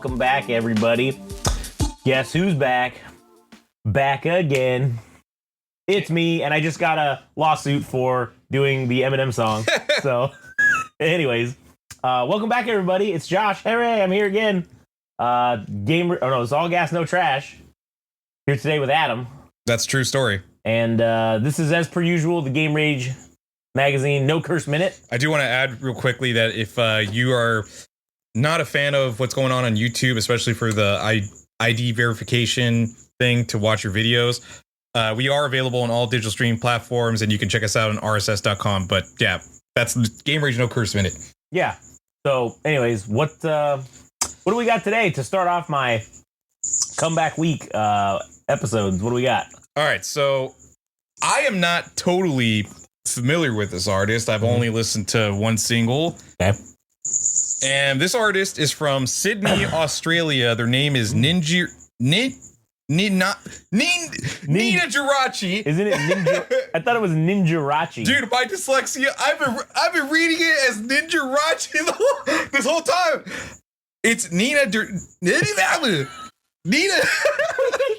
Welcome back, everybody. Guess who's back? Back again. It's me, and I just got a lawsuit for doing the Eminem song. So, anyways, welcome back, everybody. It's Josh. Hooray, I'm here again. It's all gas, no trash. Here today with Adam. That's a true story. And this is, as per usual, the Game Rage magazine No Curse Minute. I do want to add real quickly that if you are not a fan of what's going on YouTube, especially for the ID verification thing to watch your videos, we are available on all digital streaming platforms, and you can check us out on rss.com. But yeah, that's the Game Rage No Curse Minute. Yeah. So, anyways, what do we got today to start off my comeback week episodes? What do we got? All right, so I am not totally familiar with this artist. I've only listened to one single. Okay. And this artist is from Sydney, Australia. Their name is Ninajirachi. Isn't it Ninja? I thought it was Ninajirachi. Dude, my dyslexia, I've been reading it as Ninajirachi this whole time. It's Nina. That's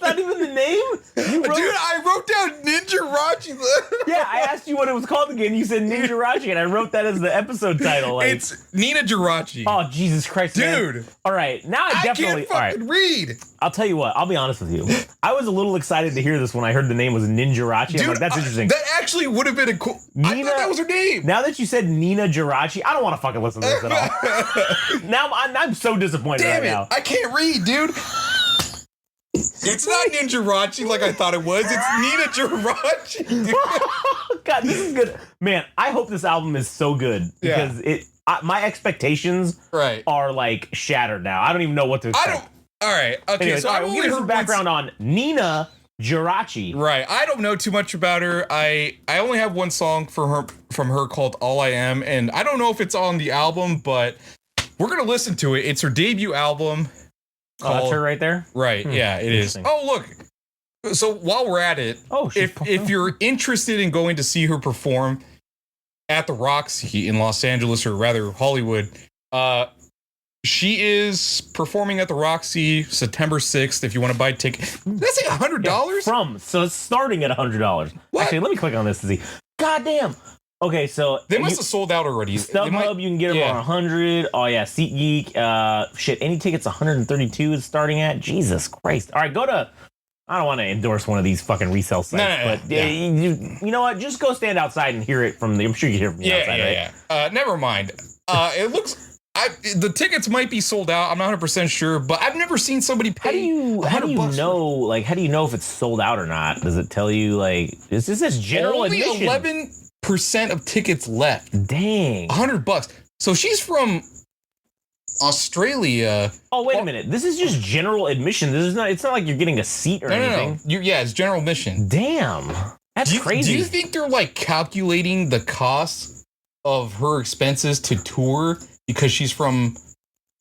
not even the name? Dude, I wrote down Ninajirachi. Yeah, I asked you what it was called again. You said Ninajirachi, and I wrote that as the episode title. Like, it's Ninajirachi. Oh, Jesus Christ, dude. Man. All right, now I definitely... can't fucking read. I'll tell you what. I'll be honest with you. I was a little excited to hear this when I heard the name was Ninajirachi. Dude, I'm like, that's interesting. That actually would have been a cool... I thought that was her name. Now that you said Ninajirachi, I don't want to fucking listen to this at all. Now I'm so disappointed right now. I can't read, dude. It's not Ninajirachi like I thought it was. It's Ninajirachi. God, this is good. Man, I hope this album is so good because my expectations are like shattered now. I don't even know what to expect. All right. Okay, anyways, so I've we'll give you some background on Ninajirachi. Right. I don't know too much about her. I only have one song from her called All I Am, and I don't know if it's on the album, but we're going to listen to it. It's her debut album. Oh, that's her right there? Right, yeah, it is. Oh, look. So while we're at it, if you're interested in going to see her perform at the Roxy in Los Angeles, or rather Hollywood, she is performing at the Roxy September 6th. If you want to buy tickets, that's like $100? So it's starting at $100. What? Actually, let me click on this to see. God damn. Okay, so they must have sold out already. StubHub, you can get them on 100. Oh yeah, SeatGeek. Shit, any tickets 132 is starting at. Jesus Christ! All right, go to. I don't want to endorse one of these fucking resale sites, but you know what? Just go stand outside and hear it from the. I'm sure you hear it from the outside, right? Yeah. Never mind. It looks. The tickets might be sold out. I'm not 100% sure, but I've never seen somebody pay. How do you know? Like, how do you know if it's sold out or not? Does it tell you? Like, is this general admission? 11% of tickets left. Dang. $100. So she's from Australia. Oh, wait a minute. This is just general admission. It's not like you're getting a seat or anything. No. It's general admission. Damn. That's crazy. Do you think they're like calculating the cost of her expenses to tour because she's from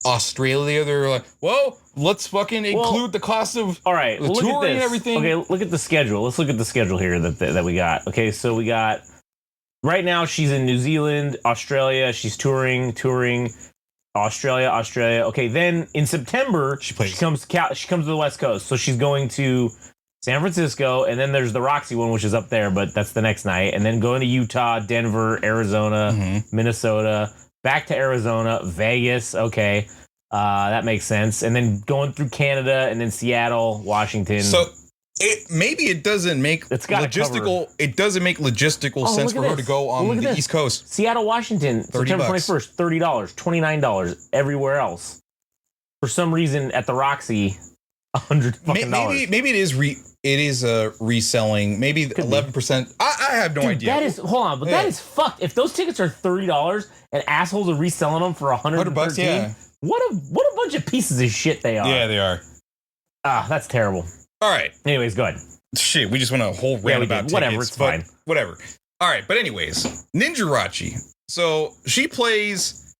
Australia? They're like, well, let's fucking include the cost of the touring and everything. Okay, look at the schedule. Let's look at the schedule here that we got. Okay, so we got... Right now, she's in New Zealand, Australia. She's touring, Australia. Okay, then in September, she comes to the West Coast. So she's going to San Francisco, and then there's the Roxy one, which is up there, but that's the next night. And then going to Utah, Denver, Arizona, Minnesota, back to Arizona, Vegas. Okay, that makes sense. And then going through Canada, and then Seattle, Washington. So... It doesn't make logistical. It doesn't make logistical sense for her to go on the East Coast. Seattle, Washington, September 21st, $30, $29 everywhere else. For some reason, at the Roxy, $100 fucking dollars. Maybe it is reselling. Maybe 11%. I have no idea. That is that is fucked. If those tickets are $30 and assholes are reselling them for $100, yeah. What a bunch of pieces of shit they are. Yeah, they are. That's terrible. All right. Anyways, go ahead. Shit, we just went a whole rant about tickets. Whatever, it's fine. Whatever. All right, but anyways, Ninajirachi. So she plays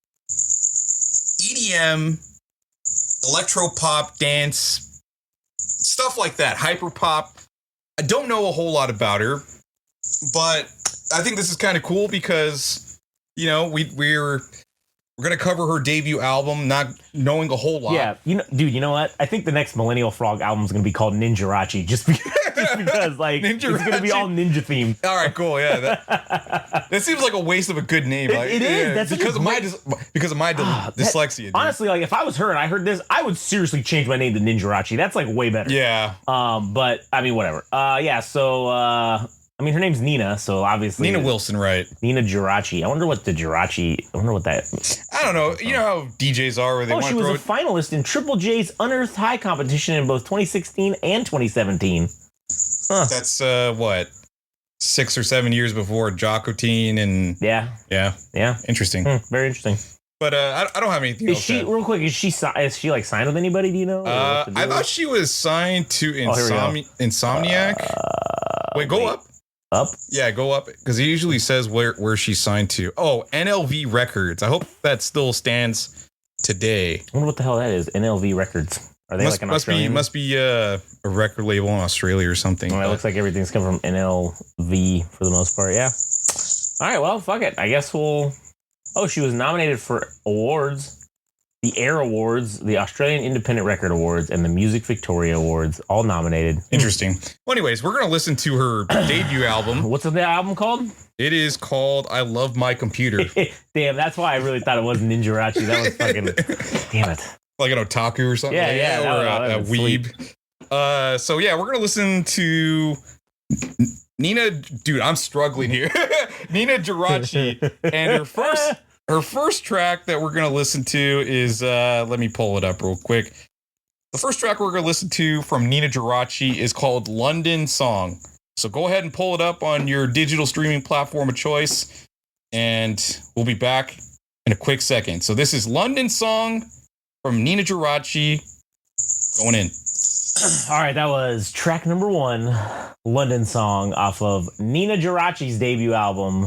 EDM, electro pop, dance, stuff like that, hyper pop. I don't know a whole lot about her, but I think this is kind of cool because, you know, we're We're gonna cover her debut album, not knowing a whole lot. Yeah, you know what? I think the next Millennial Frog album is gonna be called Ninjirachi, just because like it's gonna be all ninja themed. All right, cool. Yeah, that seems like a waste of a good name. It is. That's because of my dyslexia. Dude. Honestly, like if I was her and I heard this, I would seriously change my name to Ninjirachi. That's like way better. Yeah. But I mean, whatever. Yeah. So. I mean, her name's Nina, so obviously Nina Wilson, right? Ninajirachi. I wonder what that. I don't know. You know how DJs are, where they want to she was a finalist in Triple J's Unearthed High competition in both 2016 and 2017. Huh. That's what 6 or 7 years before Jocotine and yeah. Interesting. Very interesting. But I don't have anything else. Real quick? Is she like signed with anybody? Do you know? I thought she was signed to Insomniac. Go up. Up? Yeah, go up, because he usually says where she's signed to. Oh, NLV Records. I hope that still stands today. I wonder what the hell that is. NLV Records. Are they like an Australian? Must be a record label in Australia or something. Well, it looks like everything's coming from NLV for the most part. Yeah. All right. Well, fuck it. I guess we'll. Oh, she was nominated for awards. The AIR Awards, the Australian Independent Record Awards, and the Music Victoria Awards, all nominated. Interesting. Well, anyways, we're going to listen to her debut album. What's the album called? It is called I Love My Computer. Damn, that's why I really thought it was Ninjirachi. That was fucking... Damn it. Like an otaku or something? Yeah. Or a weeb. So, yeah, we're going to listen to... Nina... Dude, I'm struggling here. Ninajirachi. And her first track that we're going to listen to is, let me pull it up real quick. The first track we're going to listen to from Ninajirachi is called London Song. So go ahead and pull it up on your digital streaming platform of choice, and we'll be back in a quick second. So this is London Song from Ninajirachi going in. All right, that was track number 1, London Song, off of Ninajirachi's debut album.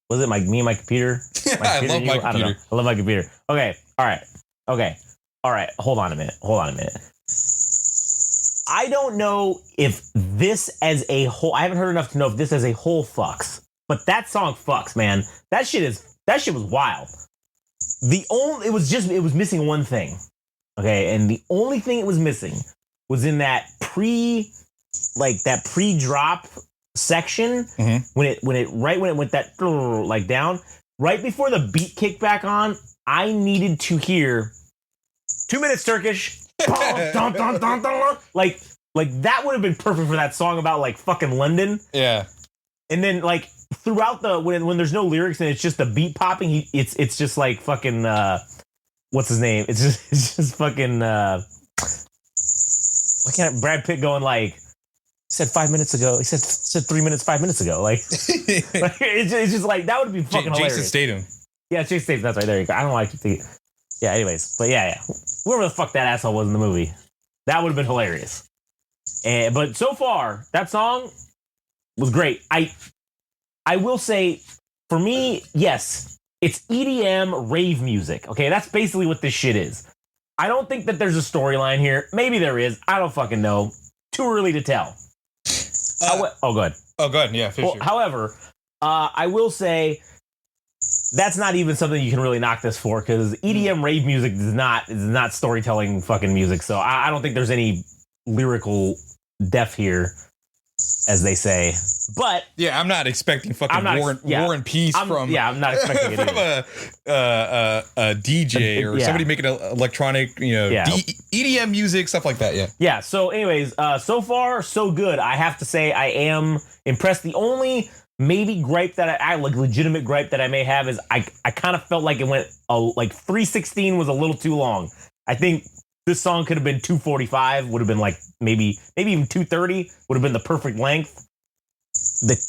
Was it me and my computer? I love my computer. I don't know. I love my computer. Okay. All right. Hold on a minute. I don't know if this as a whole, I haven't heard enough to know if this as a whole fucks, but that song fucks, man. That shit was wild. It was missing one thing. Okay. And the only thing it was missing was in that pre-drop section, when it went that like down, right before the beat kicked back on, I needed to hear 2 minutes Turkish, like that would have been perfect for that song about like fucking London. Yeah. And then like throughout when there's no lyrics and it's just the beat popping, it's just like fucking what's his name? It's just fucking why can't Brad Pitt going like, he said 5 minutes ago. He said 3 minutes, 5 minutes ago. Like, it's just like, that would be fucking hilarious. Jason Statham. Yeah, Jason Statham. That's right. There you go. I don't know why I keep thinking. Yeah, anyways. But yeah. Whoever the fuck that asshole was in the movie, that would have been hilarious. But so far, that song was great. I will say, for me, yes, it's EDM rave music. Okay, that's basically what this shit is. I don't think that there's a storyline here. Maybe there is. I don't fucking know. Too early to tell. Go ahead. Oh, go ahead. Yeah. Well, however, I will say that's not even something you can really knock this for, because EDM rave music is not storytelling fucking music. So I don't think there's any lyrical depth here, as they say. But yeah, I'm not expecting fucking War and Peace from. Yeah, I'm not expecting it from a DJ or somebody making electronic, EDM music, stuff like that. Yeah. Yeah. So, anyways, so far so good. I have to say I am impressed. The only maybe gripe that I like legitimate gripe that I may have is I kind of felt like it went like 3:16 was a little too long. I think this song could have been 2:45, would have been like maybe even 2:30 would have been the perfect length.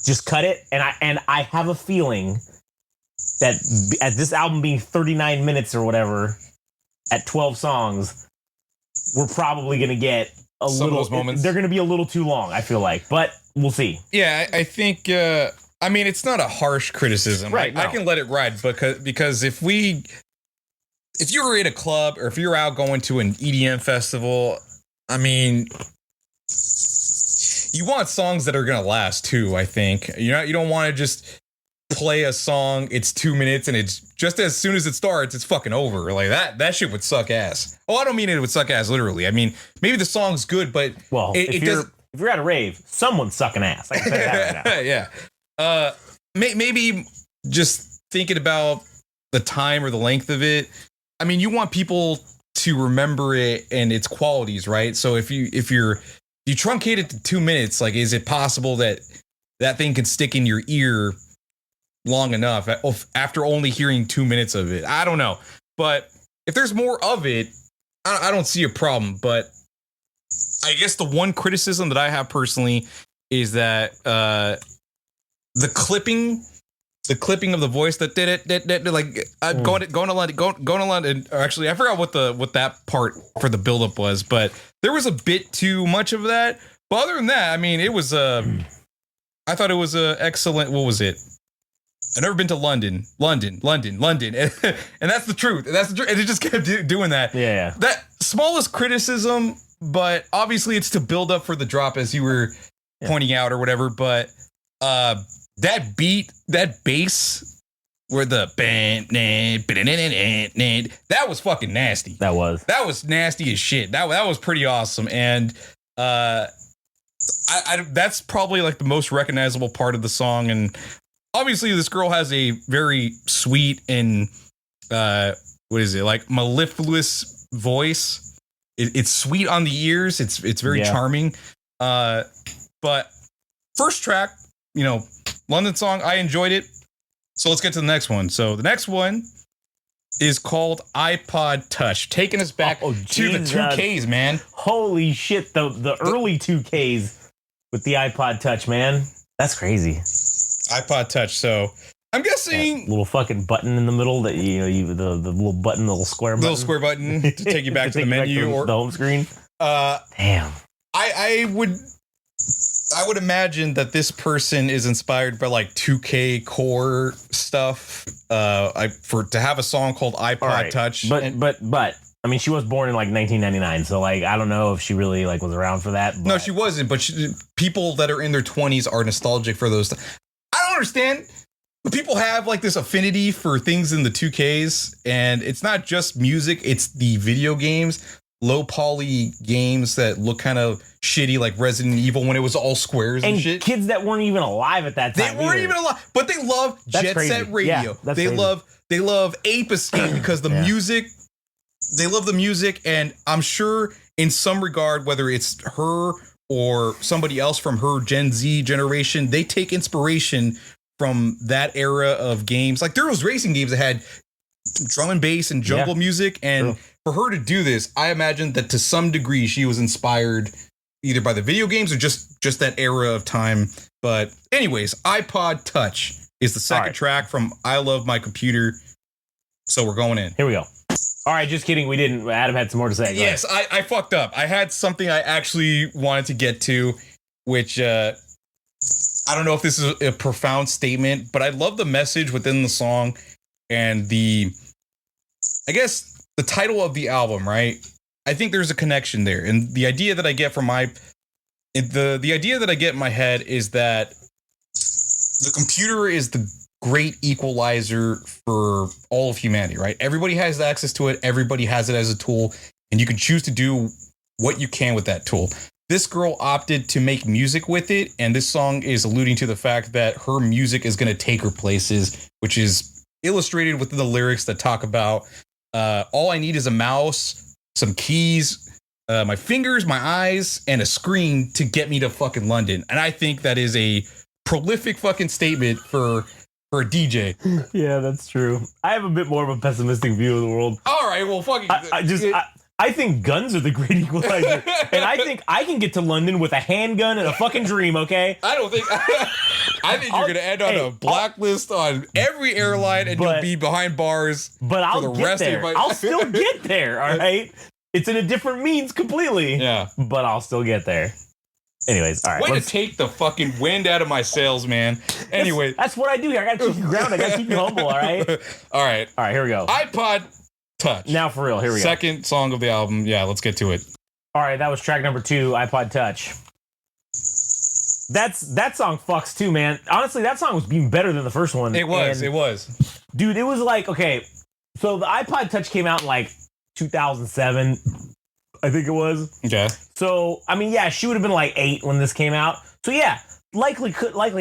Just cut it, and I have a feeling that at this album being 39 minutes or whatever, at 12 songs, we're probably gonna get some of those moments. They're gonna be a little too long, I feel like, but we'll see. Yeah, I think. I mean, it's not a harsh criticism, right? No. I can let it ride because if you were at a club or if you're out going to an EDM festival, I mean, you want songs that are going to last too, I think. You don't want to just play a song, it's 2 minutes and it's just as soon as it starts, it's fucking over. Like that shit would suck ass. Oh, I don't mean it would suck ass literally. I mean, maybe the song's good, but if you're at a rave, someone's sucking ass. I can say that right now. Yeah. Maybe just thinking about the time or the length of it. I mean, you want people to remember it and its qualities, right? So if you truncate it to 2 minutes, like, is it possible that thing could stick in your ear long enough after only hearing 2 minutes of it? I don't know. But if there's more of it, I don't see a problem. But I guess the one criticism that I have personally is that the clipping of the voice that did it, like going to London. Or actually, I forgot what that part for the buildup was, but there was a bit too much of that. But other than that, I mean, it was I thought it was a excellent. What was it? I've never been to London, and that's the truth. And it just kept doing that. Yeah. That smallest criticism, but obviously it's to build up for the drop, as you were pointing out or whatever. But that beat, that bass, where the that was fucking nasty. That was nasty as shit. That was pretty awesome. And that's probably like the most recognizable part of the song. And obviously this girl has a very sweet and like mellifluous voice. It's sweet on the ears. It's very charming. But first track, London song, I enjoyed it. So let's get to the next one. So the next one is called iPod Touch, taking us back to the 2Ks, man. Holy shit, the early 2Ks with the iPod Touch, man. That's crazy. iPod Touch. So I'm guessing that little fucking button in the middle that the little button, the little square button to take you back to the menu or the home screen. Damn. I would imagine that this person is inspired by like 2K core stuff. To have a song called iPod Touch. But I mean, she was born in like 1999, so like I don't know if she really like was around for that. But. No, she wasn't. But people that are in their 20s are nostalgic for those. I don't understand. But people have like this affinity for things in the 2Ks, and it's not just music; it's the video games, low poly games that look kind of shitty, like Resident Evil when it was all squares and shit. Kids that weren't even alive at that time. They weren't even alive, but they love Jet Set Radio. Yeah, they love Ape Escape because the music. They love the music, and I'm sure in some regard, whether it's her or somebody else from her Gen Z generation, they take inspiration from that era of games. Like there was racing games that had drum and bass and jungle music, and for her to do this, I imagine that to some degree she was inspired either by the video games or just that era of time. But anyways, iPod Touch is the second track from I Love My Computer. So we're going in. Here we go. All right, just kidding. We didn't. Adam had some more to say. Yes, I fucked up. I had something I actually wanted to get to, which I don't know if this is a profound statement, but I love the message within the song and I guess the title of the album, right? I think there's a connection there. And the idea that I get from the idea that I get in my head is that the computer is the great equalizer for all of humanity, right? Everybody has access to it. Everybody has it as a tool, and you can choose to do what you can with that tool. This girl opted to make music with it, and this song is alluding to the fact that her music is going to take her places, which is illustrated within the lyrics that talk about all I need is a mouse, some keys, my fingers, my eyes, and a screen to get me to fucking London. And I think that is a prolific fucking statement for a DJ. Yeah, that's true. I have a bit more of a pessimistic view of the world. All right, well, fucking. I think guns are the great equalizer, and I think I can get to London with a handgun and a fucking dream. Okay. I don't think. I think you're gonna end on a blacklist on every airline, and you'll be behind bars. But I'll get there. I'll still get there. All right. It's in a different means completely. Yeah. But I'll still get there. Anyways, all right. Way to take the fucking wind out of my sails, man. Anyway. That's what I do here. I gotta keep you grounded. I gotta keep you humble, all right? All right. All right, here we go. iPod Touch. Now for real, here we go. Second song of the album. Yeah, let's get to it. All right, that was track number 2, iPod Touch. That song fucks too, man. Honestly, that song was even better than the first one. It was. Dude, it was like, okay, so the iPod Touch came out in like 2007, I think it was. Okay. So, I mean, yeah, she would have been like 8 when this came out. So, yeah, likely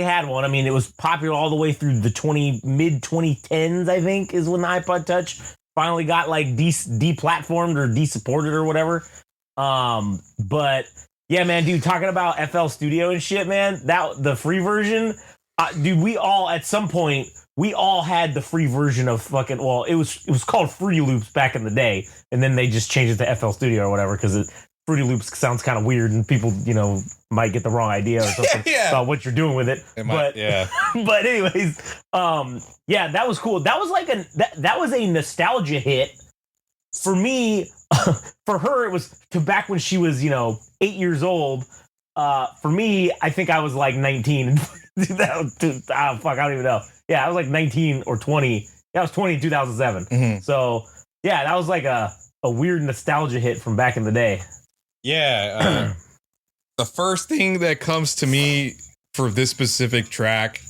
had one. I mean, it was popular all the way through the mid 2010s, I think, is when the iPod Touch finally got like deplatformed or desupported or whatever. But yeah, man, dude, talking about FL Studio and shit, man, the free version, dude, we all at some point had the free version of fucking. Well, it was called Fruity Loops back in the day, and then they just changed it to FL Studio or whatever because Fruity Loops sounds kind of weird and people, might get the wrong idea or something about what you're doing with it. But anyways, yeah, that was cool. That was like that was a nostalgia hit for me. For her, it was to back when she was, 8 years old. For me, I think I was like 19. Fuck, I don't even know. Yeah, I was like 19 or 20. Yeah, I was 20 in 2007. Mm-hmm. So, yeah, that was like a weird nostalgia hit from back in the day. Yeah. The first thing that comes to me for this specific track,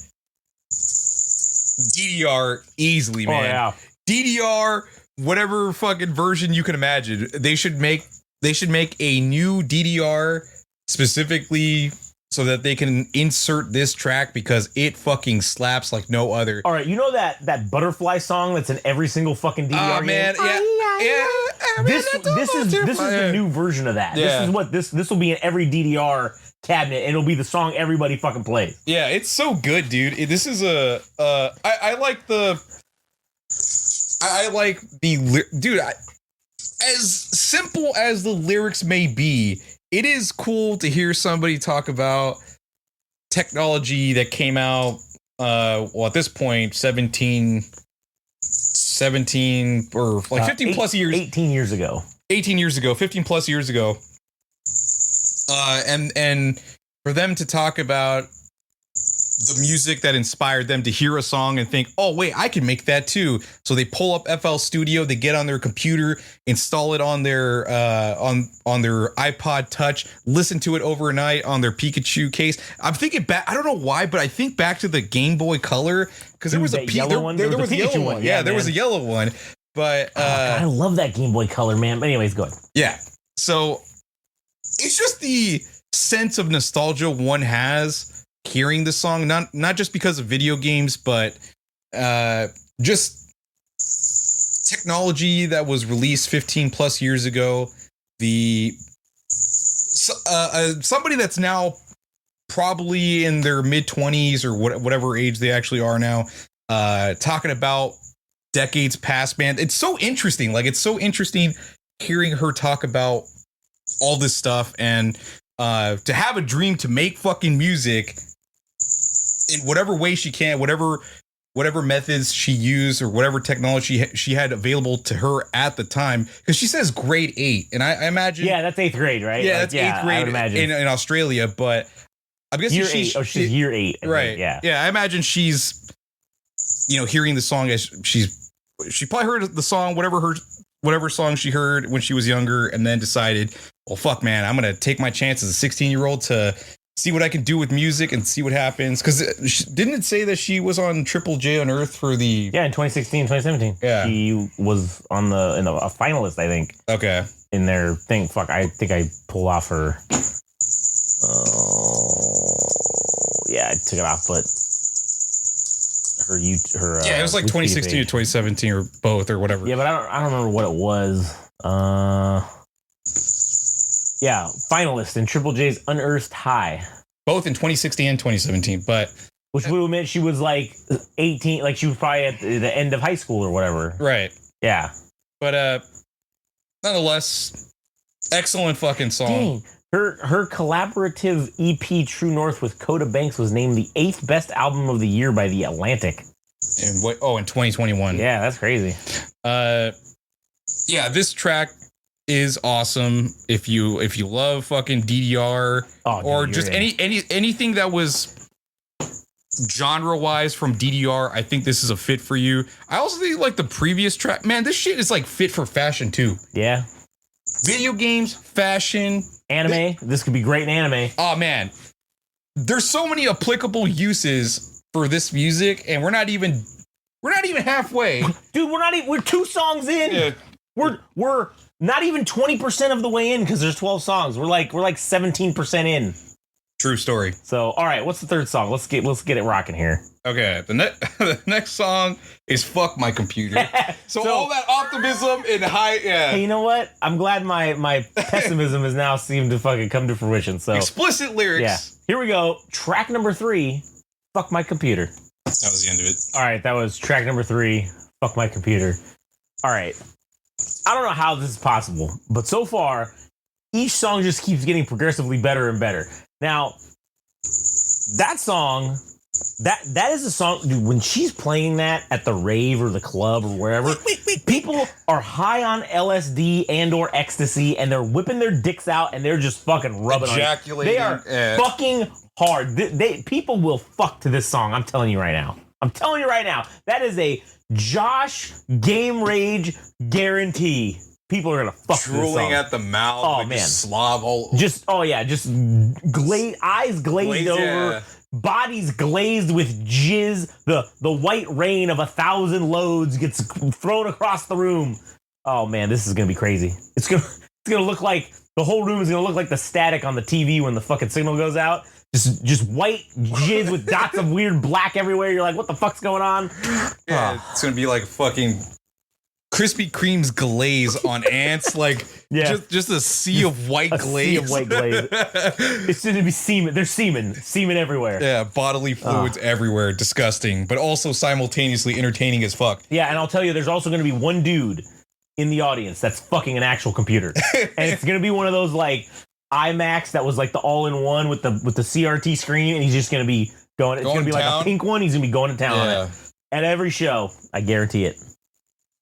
DDR easily, man. Oh, yeah. DDR, whatever fucking version you can imagine. They should make a new DDR specifically so that they can insert this track because it fucking slaps like no other. All right, you know that butterfly song that's in every single fucking DDR game? Man, yeah. This is the new version of that. Yeah. This is what this will be in every DDR cabinet, and it'll be the song everybody fucking plays. Yeah, it's so good, dude. This is I like the dude. As simple as the lyrics may be, it is cool to hear somebody talk about technology that came out, at this point, 17 or like 15 plus years. 18 years ago. 18 years ago, 15 plus years ago. And for them to talk about the music that inspired them to hear a song and think, oh, wait, I can make that too. So they pull up FL Studio, they get on their computer, install it on their on their iPod Touch, listen to it overnight on their Pikachu case. I'm thinking back, I don't know why, but I think back to the Game Boy Color because there was a yellow one. There was a yellow one. Yeah, there was a yellow one. But God, I love that Game Boy Color, man. But anyways, go ahead. Yeah. So it's just the sense of nostalgia one has hearing the song, not just because of video games, but just technology that was released 15 plus years ago. Somebody that's now probably in their mid 20s or whatever age they actually are now, talking about decades past, man. It's so interesting. Like, it's so interesting hearing her talk about all this stuff and to have a dream to make fucking music in whatever way she can, whatever methods she used or whatever technology she had available to her at the time. Because she says grade 8, and I imagine, yeah, that's 8th grade, right? Yeah, that's 8th grade in Australia. But I'm guessing she's year 8, right? Yeah, I imagine she's hearing the song as she probably heard the song, whatever song she heard when she was younger, and then decided, well, fuck, man, I'm gonna take my chance as a 16-year-old to see what I can do with music and see what happens. Because didn't it say that she was on Triple J on Earth for the... Yeah, in 2016, 2017. Yeah. She was on a finalist, I think. Okay. In their thing. Fuck, I think I pulled off her... yeah, I took it off, but... Her yeah, it was like 2016 or 2017 or both or whatever. Yeah, but I don't remember what it was. Yeah, finalist in Triple J's Unearthed High. Both in 2016 and 2017, but... Which would have meant she was like 18, like she was probably at the end of high school or whatever. Right. Yeah. But nonetheless, excellent fucking song. Dang. Her collaborative EP True North with Coda Banks was named the 8th best album of the year by The Atlantic. In 2021. Yeah, that's crazy. Yeah, this track is awesome if you love fucking DDR or just anything that was genre wise from DDR. I think this is a fit for you. I also think like the previous track, man, this shit is like fit for fashion too. Yeah, video games, fashion, anime. This could be great in anime. Oh man, there's so many applicable uses for this music, and we're not even We're not even halfway. Dude, we're 2 songs in. Yeah. We're not even 20% of the way in because there's 12 songs. We're like 17% in. True story. So, all right, what's the third song? Let's get it rocking here. Okay, the next song is "Fuck My Computer." So all that optimism and high, yeah. Hey, you know what? I'm glad my pessimism has now seemed to fucking come to fruition. So explicit lyrics. Yeah. Here we go. Track number 3. Fuck My Computer. That was the end of it. All right, that was track number 3. Fuck My Computer. All right. I don't know how this is possible, but so far, each song just keeps getting progressively better and better. Now, that song. That is a song, dude, when she's playing that at the rave or the club or wherever, people are high on LSD and or ecstasy and they're whipping their dicks out and they're just fucking rubbing ejaculating. on it. They are fucking hard. People will fuck to this song. I'm telling you right now. That is a Josh Game Rage guarantee. People are gonna fuck to this song. Drooling at the mouth. Oh, like man. Slob all. Just eyes glazed over. Yeah. Bodies glazed with jizz. The white rain of 1,000 loads gets thrown across the room. Oh man, this is gonna be crazy. It's gonna look like the whole room is gonna look like the static on the TV when the fucking signal goes out. Just white jizz with dots of weird black everywhere. You're like, what the fuck's going on? Yeah, it's gonna be like fucking Krispy Kreme's glaze on ants, like just a sea of white glaze. Sea of white glaze. It's going to be semen. There's semen everywhere. Yeah, bodily fluids everywhere. Disgusting, but also simultaneously entertaining as fuck. Yeah, and I'll tell you, there's also going to be one dude in the audience that's fucking an actual computer, and it's going to be one of those like IMAX that was like the all-in-one with the CRT screen, and he's just going to be going. It's going to be like a pink one. He's going to be going to town on it at every show. I guarantee it.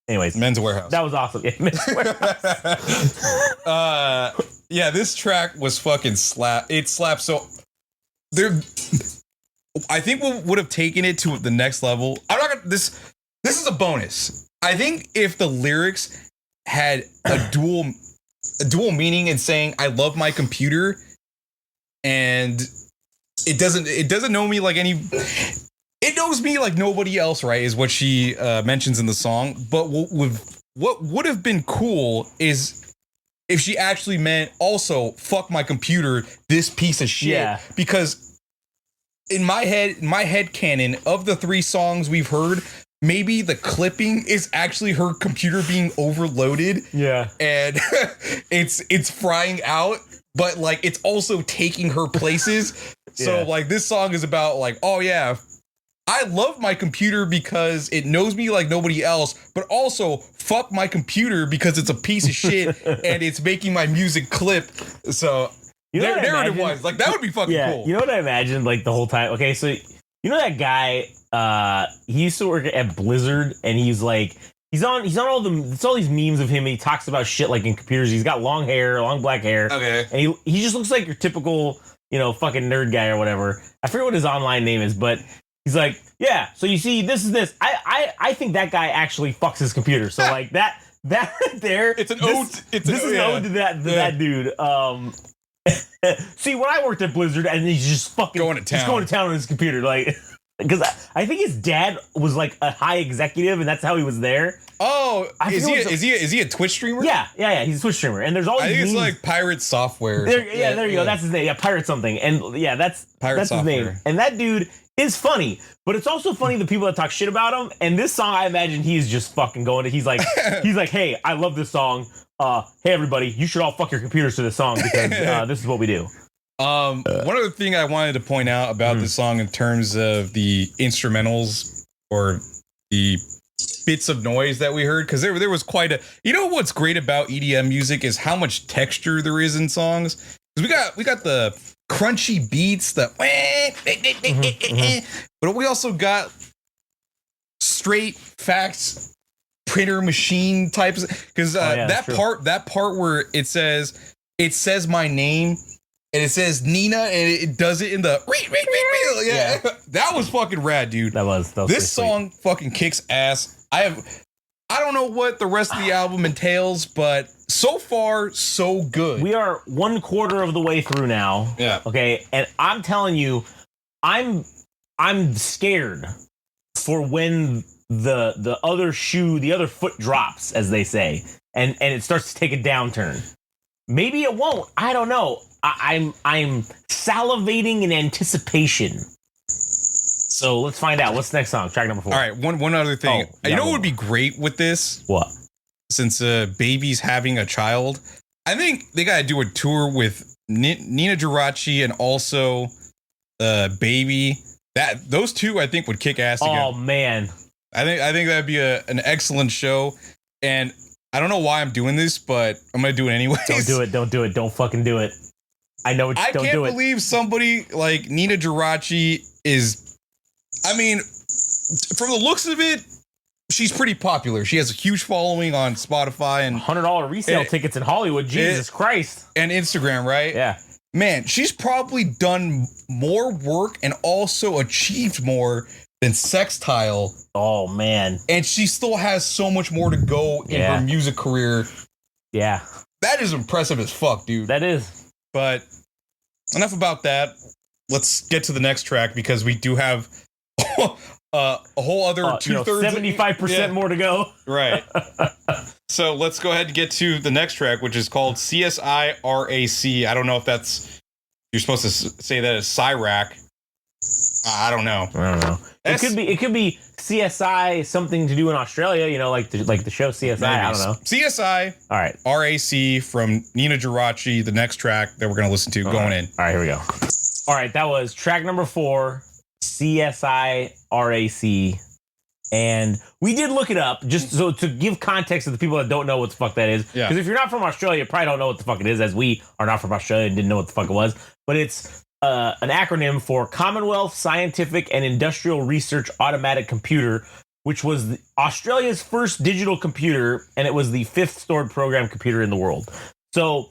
Anyways, Men's Warehouse. That was awesome. Yeah, Men's Warehouse. Yeah, this track was fucking slap. It slapped so. I think we would have taken it to the next level. I'm not gonna. This is a bonus. I think if the lyrics had a dual meaning and saying "I love my computer," and it doesn't know me like any. It knows me like nobody else, right? Is what she mentions in the song. But what would have been cool is if she actually meant also "fuck my computer," this piece of shit. Yeah. Because in my head canon of the 3 songs we've heard, maybe the clipping is actually her computer being overloaded. Yeah. And it's frying out, but like it's also taking her places. So like this song is about like, oh yeah, I love my computer because it knows me like nobody else, but also fuck my computer because it's a piece of shit and it's making my music clip. So there it was. Like that would be fucking cool. You know what I imagined like the whole time? Okay, so you know that guy, he used to work at Blizzard and he's like, he's on all these memes of him and he talks about shit like in computers. He's got long black hair. Okay. And he just looks like your typical, fucking nerd guy or whatever. I forget what his online name is, but he's like, yeah, so you see, this is this. I think that guy actually fucks his computer. So like that right there. It's an ode. This is an ode to that dude. See, when I worked at Blizzard and he's just fucking going to town on his computer, like, because I think his dad was like a high executive and that's how he was there. Oh, is he a Twitch streamer? Yeah. He's a Twitch streamer, and there's always. I think it's like Pirate Software. There you go. That's his name. Yeah, Pirate something, and yeah, that's his name. And that dude is funny, but it's also funny the people that talk shit about him. And this song, I imagine he's just fucking going to. He's like, hey, I love this song. Hey everybody, you should all fuck your computers to this song because this is what we do. One other thing I wanted to point out about this song in terms of the instrumentals or the bits of noise that we heard, because there was quite a. You know what's great about EDM music is how much texture there is in songs. Because we got the crunchy beats, but we also got straight facts. Printer machine types, because that part where it says my name and it says Nina and it does it in the that was fucking rad, dude. That was this song fucking kicks ass. I don't know what the rest of the album entails, but so far so good. We are 1/4 of the way through now. Yeah. Okay, and I'm telling you, I'm scared for when the other shoe, the other foot drops, as they say, and it starts to take a downturn. Maybe it won't. I don't know. I'm salivating in anticipation. So let's find out. What's the next song? Track number 4. All right, one other thing. You know what would be great with this? What? Since Baby's having a child, I think they gotta do a tour with Ninajirachi and also Baby. Those two I think would kick ass together. Oh man, I think that'd be an excellent show. And I don't know why I'm doing this, but I'm gonna do it anyway. Don't do it. Don't do it. Don't fucking do it. I know. I can't believe somebody like Ninajirachi is. I mean, from the looks of it, she's pretty popular. She has a huge following on Spotify and $100 resale tickets in Hollywood. Jesus Christ. And Instagram, right? Yeah. Man, she's probably done more work and also achieved more than Sextile. Oh, man. And she still has so much more to go in her music career. Yeah. That is impressive as fuck, dude. That is. But enough about that. Let's get to the next track because we do have a whole other 2/3, 75% more to go. Right. So let's go ahead and get to the next track, which is called CSIRAC. I don't know if you're supposed to say that as CSIRAC. I don't know. It could be CSI, something to do in Australia. You know, like the show CSI. Maybe. I don't know. CSI. All right. RAC from Ninajirachi. The next track that we're gonna listen to going in. All right, here we go. All right, that was track number 4. CSIRAC, and we did look it up just so to give context to the people that don't know what the fuck that is. Because if you're not from Australia, you probably don't know what the fuck it is, as we are not from Australia and didn't know what the fuck it was. But it's an acronym for Commonwealth Scientific and Industrial Research Automatic Computer, which was Australia's first digital computer, and it was the 5th stored program computer in the world. So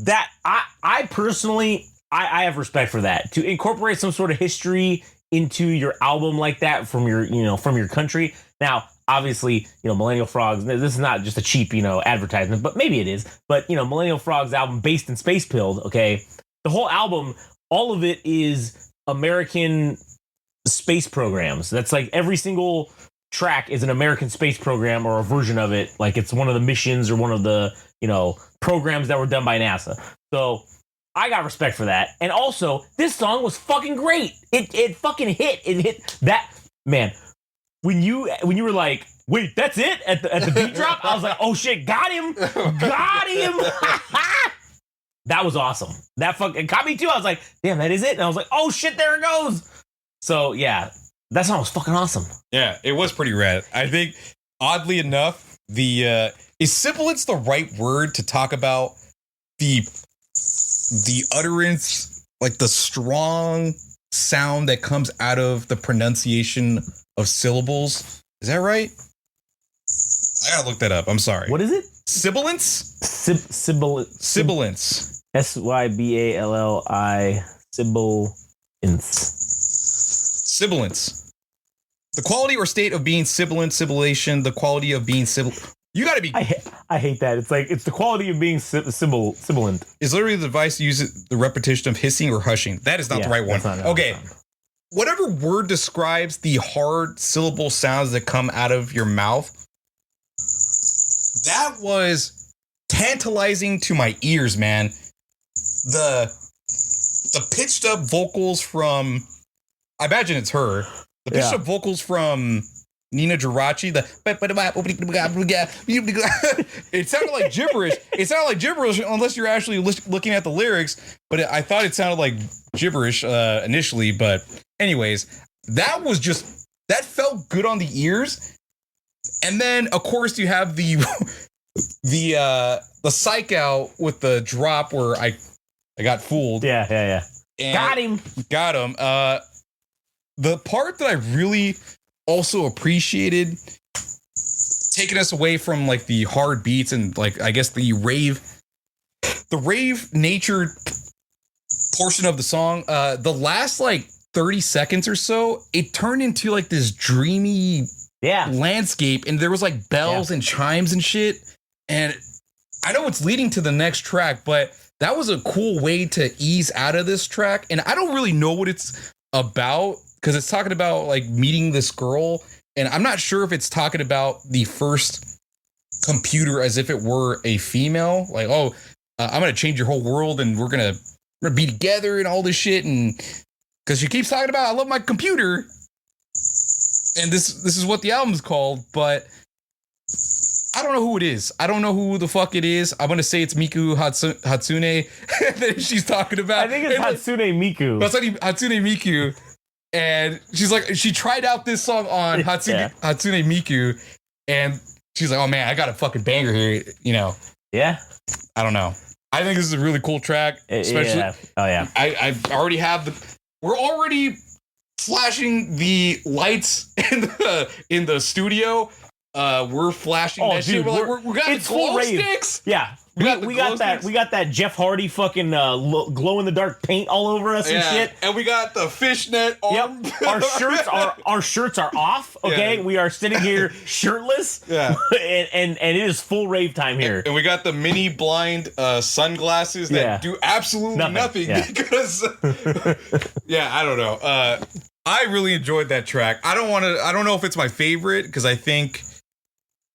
that I personally. I have respect for that. To incorporate some sort of history into your album like that from your country. Now, obviously, Millennial Frogs, this is not just a cheap, advertisement, but maybe it is. But, Millennial Frogs album Based in Space Pilled, okay? The whole album, all of it is American space programs. That's like every single track is an American space program or a version of it. Like it's one of the missions or one of the, programs that were done by NASA. So I got respect for that. And also, this song was fucking great. It fucking hit. It hit that, man. When you were like, wait, that's it at the beat drop, I was like, oh shit, got him. That was awesome. That fucking caught me too. I was like, damn, that is it. And I was like, oh shit, there it goes. So yeah, that song was fucking awesome. Yeah, it was pretty rad. I think, oddly enough, is sibilance the right word to talk about the utterance, like the strong sound that comes out of the pronunciation of syllables? Is that right? I gotta look that up. I'm sorry. What is it? Sibilance? Sibilance. Sibilance. SYBALLI. Sibilance. Sibilance. The quality or state of being sibilant, sibilation, the quality of being sibilant. You gotta be. I hate that. It's like, it's the quality of being sibilant. It's literally the device to use the repetition of hissing or hushing. That is not the right one. Okay. Whatever word describes the hard syllable sounds that come out of your mouth, that was tantalizing to my ears, man. The pitched up vocals from, I imagine it's her. The pitched up vocals from Ninajirachi, it sounded like gibberish. It sounded like gibberish unless you're actually looking at the lyrics, but I thought it sounded like gibberish initially. But anyways, that felt good on the ears. And then of course you have the psych out with the drop where I got fooled. Yeah. Got him. The part that I really also appreciated, taking us away from like the hard beats and like I guess the rave nature portion of the song, the last like 30 seconds or so, it turned into like this dreamy landscape, and there was like bells and chimes and shit. And I know it's leading to the next track, but that was a cool way to ease out of this track. And I don't really know what it's about, because it's talking about like meeting this girl And I'm not sure if it's talking about the first computer as if it were a female. Like, I'm going to change your whole world and we're going to be together and all this shit. And because she keeps talking about, I love my computer. And this is what the album's called. But I don't know who it is. I don't know who the fuck it is. I'm going to say it's Miku Hatsune that she's talking about. I think it's Hatsune Miku. Hatsune Miku. And she's like, she tried out this song on Hatsune Miku. And she's like, oh man, I got a fucking banger here. You know. Yeah. I don't know. I think this is a really cool track. Especially. Yeah. Oh yeah. I already have we're already flashing the lights in the studio. We're flashing that shit. We got the glow sticks. Yeah. We got that Jeff Hardy fucking glow in the dark paint all over us and shit. And we got the fishnet arm. Yep. Our shirts are off. Okay. Yeah. We are sitting here shirtless. Yeah. and it is full rave time here. And we got the mini blind sunglasses that do absolutely nothing because I don't know. I really enjoyed that track. I don't know if it's my favorite because I think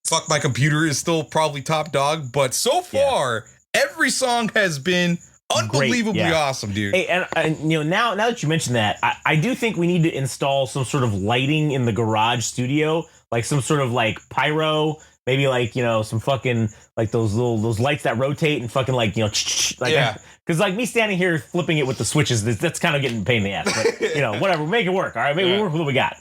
Fuck My Computer is still probably top dog, but so far every song has been unbelievably awesome, dude. Hey, and you know, now that you mention that, I do think we need to install some sort of lighting in the garage studio, like some sort of like pyro, maybe like, you know, some fucking like those lights that rotate and fucking like, you know, like because like me standing here flipping it with the switches, that's kind of getting a pain in the ass. But you know, whatever, make it work. All right, make it work with what we got.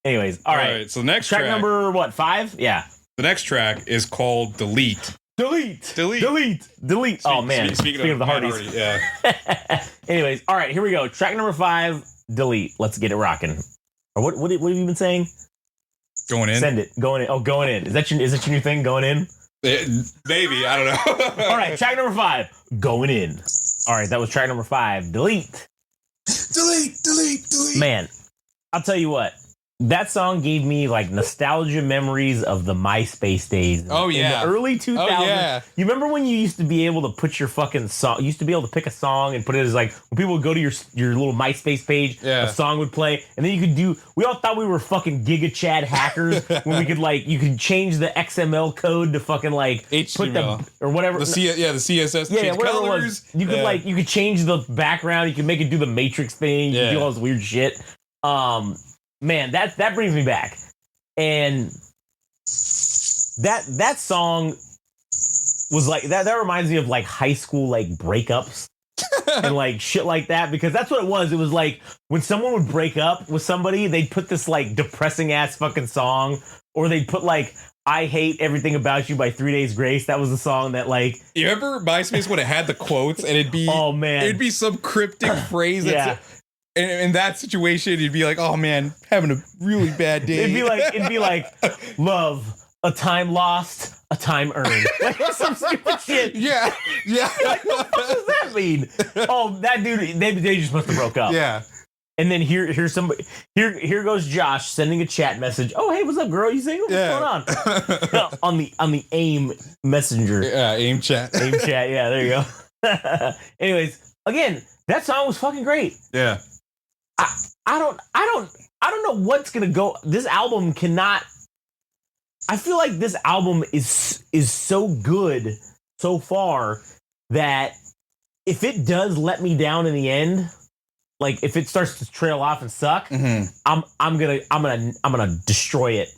Anyways, all right. So next track number what, 5? Yeah. The next track is called Delete. Delete. Oh man. Speaking of the Hardys. Yeah. Anyways, all right, here we go. Track number 5, Delete. Let's get it rocking. Or what have you been saying? Going in. Send it. Going in. Oh, going in. Is that your new thing? Going in? Maybe. I don't know. All right, track number 5, Going In. All right, that was track number 5, Delete. Delete. Man, I'll tell you what. That song gave me like nostalgia memories of the MySpace days. Oh yeah, in the early 2000s. Oh, yeah. You remember when you used to be able to put your fucking song? You used to be able to pick a song and put it as like when people would go to your little MySpace page, a song would play, and then you could do. We all thought we were fucking Giga Chad hackers when we could like you could change the XML code to fucking like HTML. Put the or whatever. The CSS. Yeah, whatever colors. It was. You could you could change the background. You could make it do the Matrix thing. You could do all this weird shit. Man, that brings me back, and that song was like that reminds me of like high school like breakups and like shit like that, because that's what it was. It was like when someone would break up with somebody, they'd put this like depressing ass fucking song, or they'd put like I Hate Everything About You by 3 Days Grace. That was the song that like you remember MySpace when it had the quotes and it'd be it'd be some cryptic phrase that's in that situation, you'd be like, "Oh man, having a really bad day." It'd be like, "Love, a time lost, a time earned." Like some stupid shit. Yeah. Like, what the fuck does that mean? Oh, that dude, they just must have broke up. Yeah. And then here's somebody. Here goes Josh sending a chat message. Oh, hey, what's up, girl? You single? What's going on? on the AIM messenger. Yeah, AIM chat. AIM chat. Yeah, there you go. Anyways, again, that song was fucking great. Yeah. I don't know what's gonna go. This album cannot. I feel like this album is so good so far that if it does let me down in the end, like if it starts to trail off and suck, I'm gonna destroy it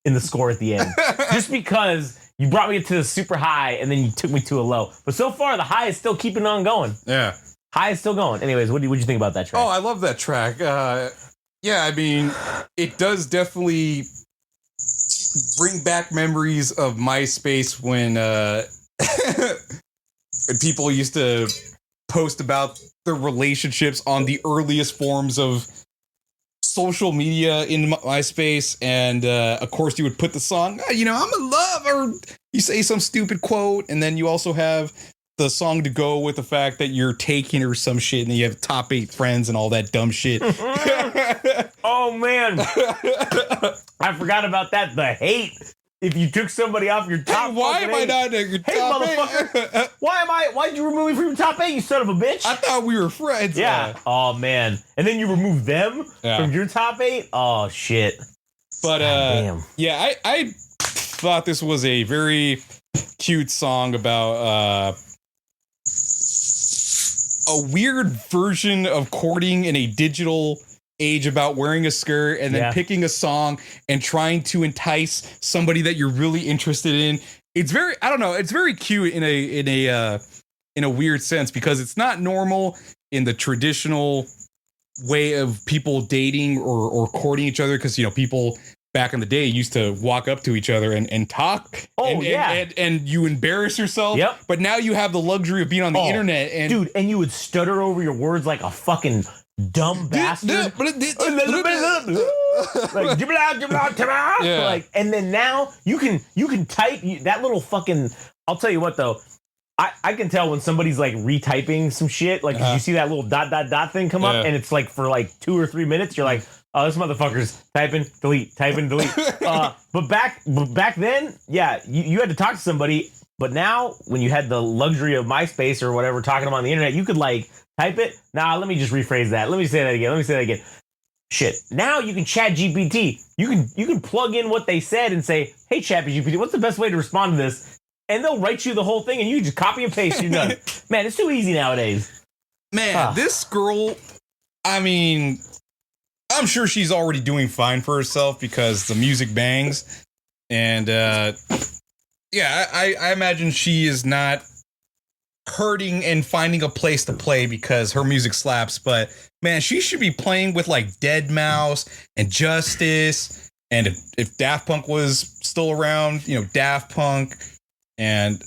in the score at the end, just because you brought me to the super high and then you took me to a low. But so far the high is still keeping on going. Yeah. High is still going. Anyways, what'd you think about that track? Oh, I love that track. Yeah, I mean, it does definitely bring back memories of MySpace when people used to post about their relationships on the earliest forms of social media in MySpace. And of course, you would put the song, I'm in love, or you say some stupid quote, and then you also have the song to go with the fact that you're taking or some shit, and then you have top 8 friends and all that dumb shit. Oh man, I forgot about that. The hate. If you took somebody off your top, why am I not at your top 8? Motherfucker? Why'd you remove me from your top 8? You son of a bitch! I thought we were friends. Yeah. Oh man, and then you remove them from your top 8. Oh shit. But yeah, I thought this was a very cute song about a weird version of courting in a digital age, about wearing a skirt and then picking a song and trying to entice somebody that you're really interested in. It's very, I don't know, it's very cute in a weird sense, because it's not normal in the traditional way of people dating or courting each other, because, you know, people back in the day used to walk up to each other and talk. And you embarrass yourself. Yep. But now you have the luxury of being on the internet. And dude, and you would stutter over your words like a fucking dumb bastard. Like, and then now you can type that little fucking. I'll tell you what though. I can tell when somebody's like retyping some shit. Like, you see that little ... thing come up, and it's like for like 2 or 3 minutes, you're like, oh, this motherfucker's typing, delete. But back then, you had to talk to somebody. But now, when you had the luxury of MySpace or whatever, talking to them on the internet, you could like type it. Nah, let me just rephrase that. Let me say that again. Shit. Now you can chat GPT. You can plug in what they said and say, hey, chat GPT, what's the best way to respond to this? And they'll write you the whole thing, and you just copy and paste. You're done. Man, it's too easy nowadays. Man, this girl, I mean, I'm sure she's already doing fine for herself because the music bangs. And, I imagine she is not hurting and finding a place to play because her music slaps. But, man, she should be playing with, like, Deadmau5 and Justice. And if Daft Punk was still around, you know, Daft Punk. And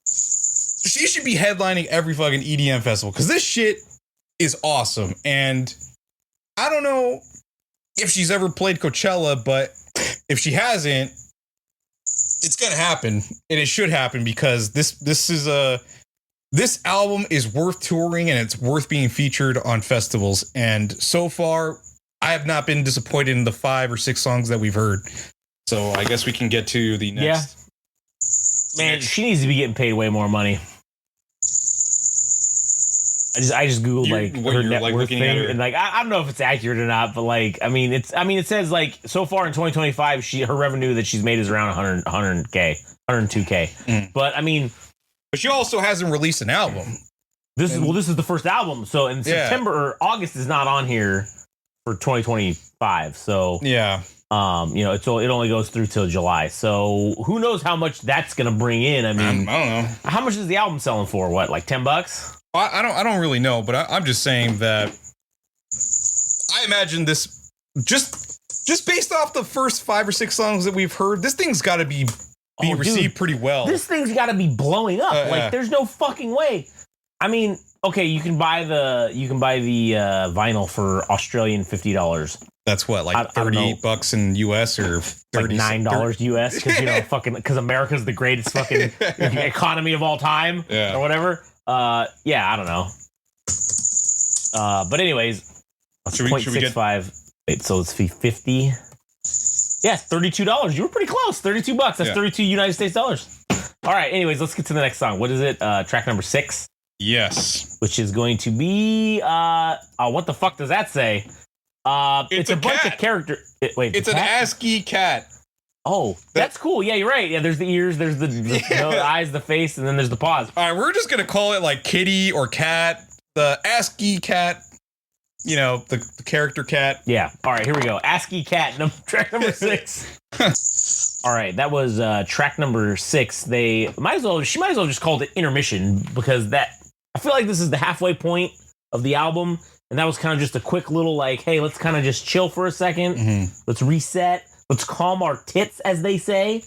she should be headlining every fucking EDM festival, because this shit is awesome. And I don't know if she's ever played Coachella, but if she hasn't, it's gonna happen, and it should happen, because this album is worth touring, and it's worth being featured on festivals. And so far, I have not been disappointed in the 5 or 6 songs that we've heard. So I guess we can get to the next. Yeah. Man, she needs to be getting paid way more money. I just googled her net worth thing, and like I don't know if it's accurate or not, but like it says like so far in 2025 her revenue that she's made is around 102K. But but she also hasn't released an album. This is the first album, so in September or August is not on here for 2025. So it only goes through till July. So who knows how much that's gonna bring in? I don't know. How much is the album selling for? What, like $10? I don't really know, but I'm just saying that I imagine this just based off the first 5 or 6 songs that we've heard, this thing's got to be received pretty well. This thing's got to be blowing up. There's no fucking way. I mean, okay, you can buy the vinyl for Australian $50. That's what, like $38 in US or $30, like $9 US, because because America's the greatest fucking economy of all time, or whatever. I don't know. But anyways, should we get 0.65? Wait, so it's 50. Yeah, $32. You were pretty close. $32. That's 32 United States dollars. All right. Anyways, let's get to the next song. What is it? Track number 6. Yes. Which is going to be what the fuck does that say? It's a bunch of character. It's an ASCII cat. Oh, that's cool. Yeah, you're right. Yeah, there's the ears, there's the eyes, the face, and then there's the paws. All right, we're just gonna call it like kitty or cat, the ASCII cat. You know, the character cat. Yeah. All right, here we go. ASCII cat, track number 6. All right, that was track number 6. She might as well just called it intermission, because I feel like this is the halfway point of the album. And that was kind of just a quick little like, hey, let's kind of just chill for a second. Mm-hmm. Let's reset. Let's calm our tits, as they say.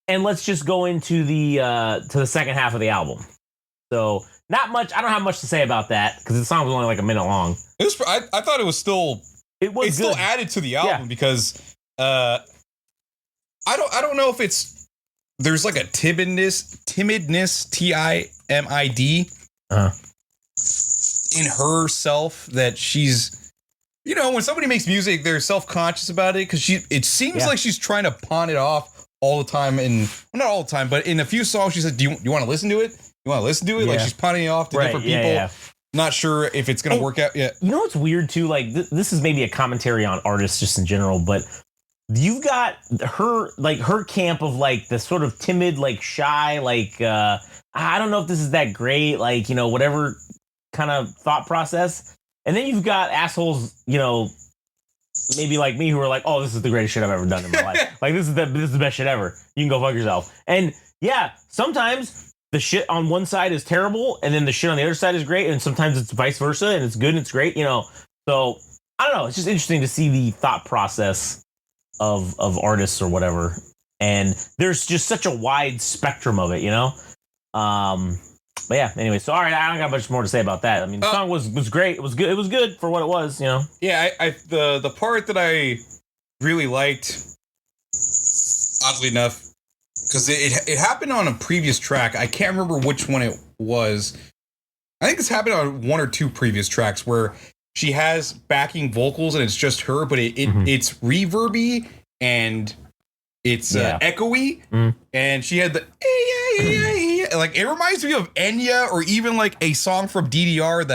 And let's just go into the second half of the album. So not much. I don't have much to say about that, because the song was only like a minute long. I thought it was still. It's still added to the album because I don't know if there's like a timidness TIMID in herself, that she's, when somebody makes music, they're self-conscious about it, because it seems like she's trying to pawn it off all the time, and not all the time, but in a few songs she said, do you want to listen to it? You want to listen to it? Like, she's pawning it off to different people. Yeah. Not sure if it's going to work out yet. You know what's weird too? Like, this is maybe a commentary on artists just in general, but you've got her camp of like the sort of timid, like shy, like I don't know if this is that great, like, you know, whatever kind of thought process. And then you've got assholes, you know, maybe like me, who are like, oh, this is the greatest shit I've ever done in my life. Like, this is the best shit ever. You can go fuck yourself. And yeah, sometimes the shit on one side is terrible, and then the shit on the other side is great, and sometimes it's vice versa, and it's good and it's great, you know. So I don't know. It's just interesting to see the thought process of artists or whatever. And there's just such a wide spectrum of it, you know. But yeah, anyway, so all right, I don't got much more to say about that. I mean, the song was great. It was good. It was good for what it was, you know. Yeah, the part that I really liked, oddly enough, because it happened on a previous track. I can't remember which one it was. I think this happened on one or two previous tracks where she has backing vocals and it's just her, but it's reverby and it's echoey, and she had the like, it reminds me of Enya, or even like a song from DDR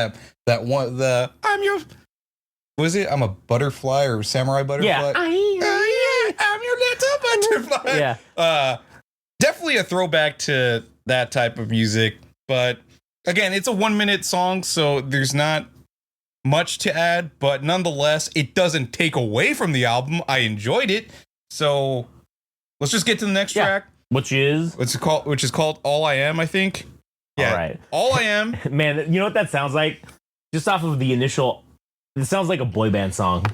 that one, the I'm your, was it I'm a butterfly or samurai butterfly? Yeah, I'm your little butterfly. Yeah, definitely a throwback to that type of music. But again, it's a 1 minute song, so there's not much to add, but nonetheless, it doesn't take away from the album. I enjoyed it. So let's just get to the next track. Which is called All I Am, I think. Yeah. All right. All I Am. Man, you know what that sounds like? Just off of the initial, it sounds like a boy band song.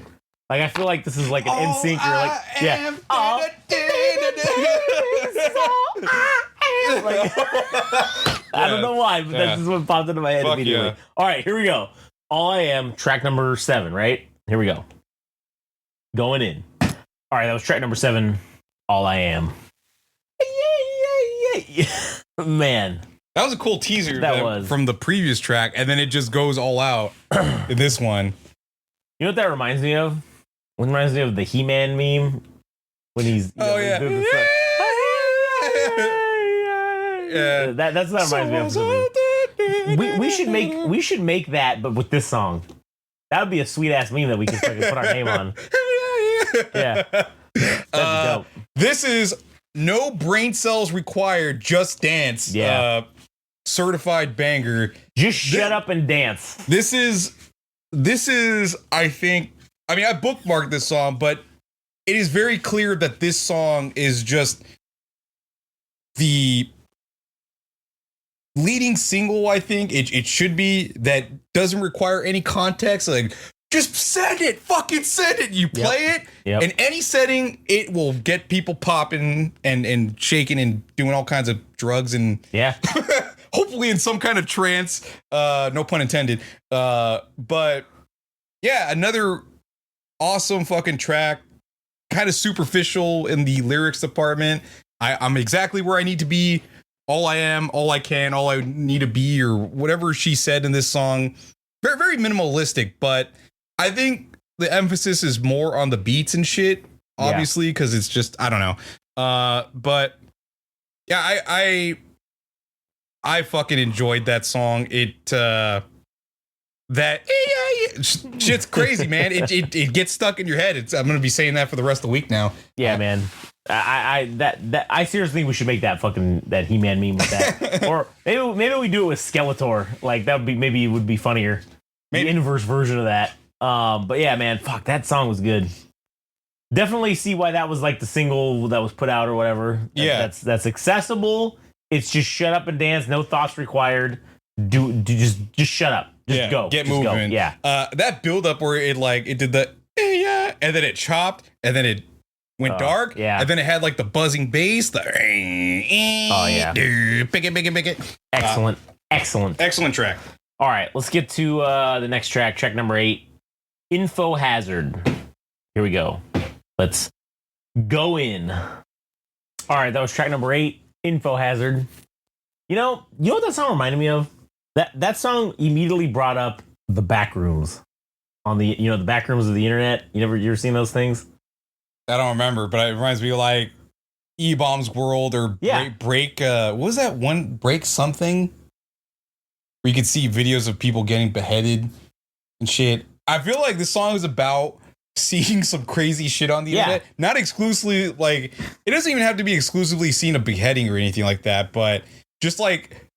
Like, I feel like this is like an NSYNC, or like, yeah. I don't know why, but that's just what popped into my head immediately. Yeah. All right, here we go. All I Am, track number 7, right? Here we go. Going in. All right, that was track number 7, All I Am. Man, that was a cool teaser from the previous track, and then it just goes all out in this one. You know what that reminds me of? It reminds me of the He-Man meme when he's yeah. That's what that reminds me of. We should make that, but with this song. That would be a sweet ass meme that we could put our name on. Yeah, that'd be dope. This is No Brain Cells Required, Just Dance. Yeah. Certified banger. Just shut up and dance. This is, I think, I mean, I bookmarked this song, but it is very clear that this song is just the leading single, I think. It should be, that doesn't require any context. Like, just send it. Fucking send it. You play it in any setting, it will get people popping and shaking and doing all kinds of drugs and hopefully in some kind of trance. No pun intended. But yeah, another awesome fucking track. Kind of superficial in the lyrics department. I'm exactly where I need to be. All I am, all I can, all I need to be, or whatever she said in this song. Very, very minimalistic, but I think the emphasis is more on the beats and shit, obviously, because it's just, I don't know. But yeah, I fucking enjoyed that song. Shit's crazy, man. It gets stuck in your head. I'm gonna be saying that for the rest of the week now. Yeah, man. I seriously think we should make that He-Man meme with that, or maybe we do it with Skeletor. Like, that would be funnier. Maybe. The inverse version of that. But yeah, man, fuck, that song was good. Definitely see why that was like the single that was put out or whatever. That's accessible. It's just shut up and dance, no thoughts required. Just shut up. Just go. Get moving. Go. Yeah. That build up where it did the and then it chopped, and then it went dark, and then it had like the buzzing bass. Pick it. Excellent track. All right, let's get to the next track number 8, Infohazard. Here we go. Let's go in. All right, that was track number 8, Infohazard. You know what that song reminded me of? That song immediately brought up the back rooms on the the back rooms of the internet. You ever seen those things? I don't remember, but it reminds me of like E-Bomb's World or Break. What was that one? Break something? Where you could see videos of people getting beheaded and shit. I feel like this song is about seeing some crazy shit on the internet. Not exclusively, like, it doesn't even have to be exclusively seeing a beheading or anything like that, but just like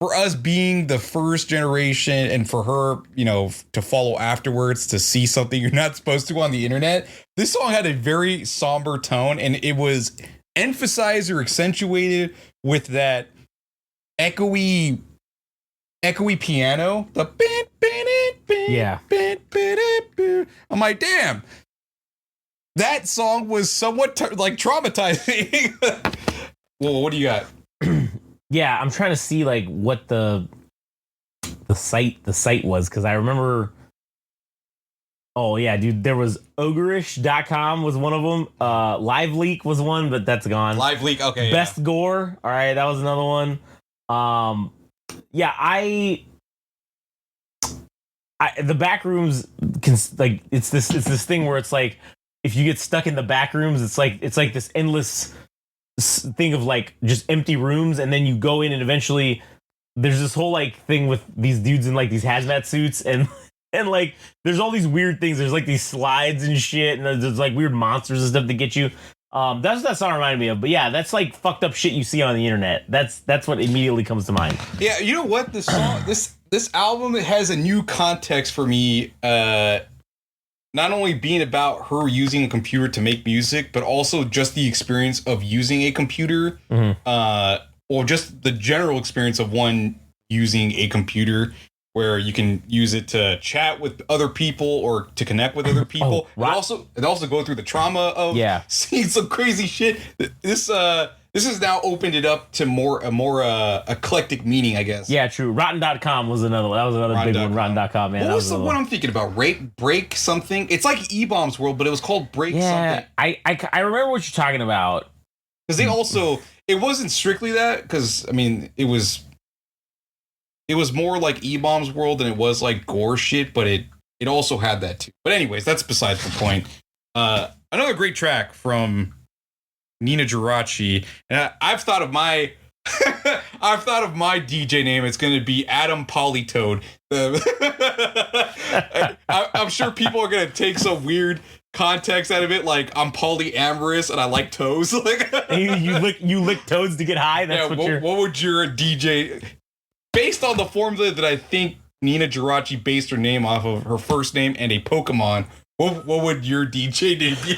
for us being the first generation and for her, you know, to follow afterwards to see something you're not supposed to on the internet, this song had a very somber tone, and it was emphasized or accentuated with that echoey piano. The I'm like, damn, that song was somewhat like traumatizing. Well, what do you got? Yeah, I'm trying to see like what the site was, because I remember. Oh yeah, dude, there was ogreish.com was one of them. Live Leak was one, but that's gone. Live Leak, okay. Best Gore, all right, that was another one. Yeah, the back rooms can, like, it's this thing where it's like if you get stuck in the back rooms, it's like this endless thing of like just empty rooms, and then you go in and eventually there's this whole like thing with these dudes in like these hazmat suits, and like there's all these weird things. There's like these slides and shit, and there's like weird monsters and stuff to get you. That's what that song reminded me of. But yeah, that's like fucked up shit you see on the internet. That's what immediately comes to mind. Yeah, you know what? This song, this album, it has a new context for me. Not only being about her using a computer to make music, but also just the experience of using a computer, or just the general experience of one using a computer, where you can use it to chat with other people or to connect with other people. And also go through the trauma of seeing some crazy shit. This has now opened it up to a more eclectic meaning, I guess. Yeah, true. Rotten.com was another one. That was another big one. Rotten.com, man. What was the one I'm thinking about? Break something? It's like E-Bomb's World, but it was called Break something. I remember what you're talking about. Because they also, it wasn't strictly that, because, I mean, it was more like E-Bomb's World than it was like gore shit, but it also had that too. But anyways, that's besides the point. Another great track from Ninajirachi, and I've thought of my DJ name. It's going to be Adam Polytoad. I'm sure people are going to take some weird context out of it, like I'm polyamorous and I like toes. Like you lick toads to get high. That's what would your DJ, based on the formula that I think Ninajirachi based her name off of her first name and a Pokemon, what would your DJ name be?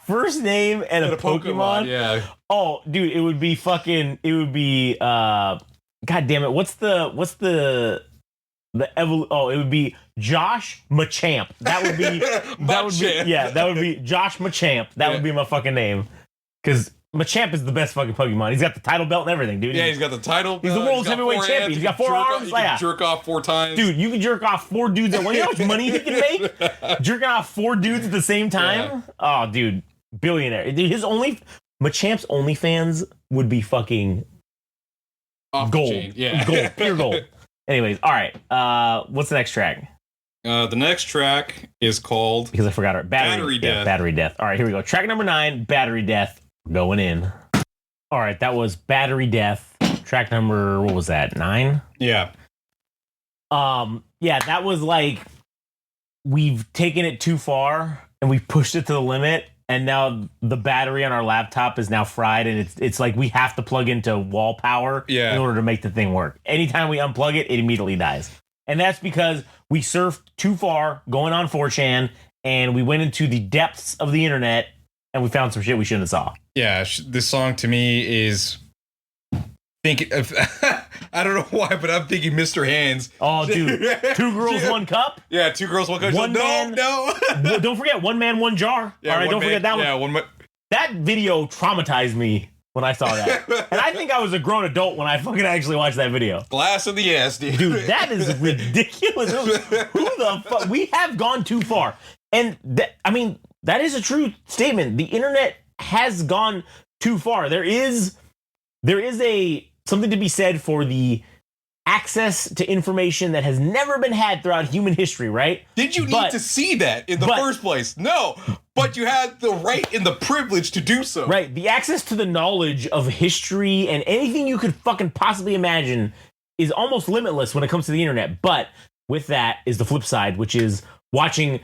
First name and a Pokemon? Yeah. Oh, dude, it would be God damn it. It would be Josh Machamp. That would be Josh Machamp. That would be my fucking name. Because Machamp is the best fucking Pokemon. He's got the title belt and everything, dude. Yeah, he's got the title. He's the world's heavyweight champion. He's got 4 arms. You can jerk off 4 times. Dude, you can jerk off 4 dudes at once. You know how much money he can make? Jerking off 4 dudes at the same time? Yeah. Oh, dude. Billionaire. Dude, Machamp's OnlyFans would be fucking off gold. Yeah. Gold. Pure gold. Anyways, all right. What's the next track? The next track is called... Because I forgot it. Battery Death. Battery Death. All right, here we go. Track number 9, Battery Death. Going in. All right, that was Battery Death. Track number, what was that? 9? Yeah. Yeah, that was like, we've taken it too far and we've pushed it to the limit, and now the battery on our laptop is now fried, and it's like we have to plug into wall power in order to make the thing work. Anytime we unplug it, it immediately dies. And that's because we surfed too far going on 4chan, and we went into the depths of the internet, and we found some shit we shouldn't have saw. Yeah, this song to me is thinking of, I don't know why, but I'm thinking Mr. Hands. Oh, dude. 2 girls, 1 cup? Yeah, 2 girls, 1 cup. One man, no. Don't forget, 1 man, 1 jar. Yeah, all right, don't forget that one. Yeah, one man. That video traumatized me when I saw that. And I think I was a grown adult when I fucking actually watched that video. Glass of the ass, dude. Dude, that is ridiculous. Who the fuck? We have gone too far. And that is a true statement. The internet has gone too far. There is something to be said for the access to information that has never been had throughout human history, right? Did you need to see that in the first place? No, but you had the right and the privilege to do so. Right, the access to the knowledge of history and anything you could fucking possibly imagine is almost limitless when it comes to the internet. But with that is the flip side, which is watching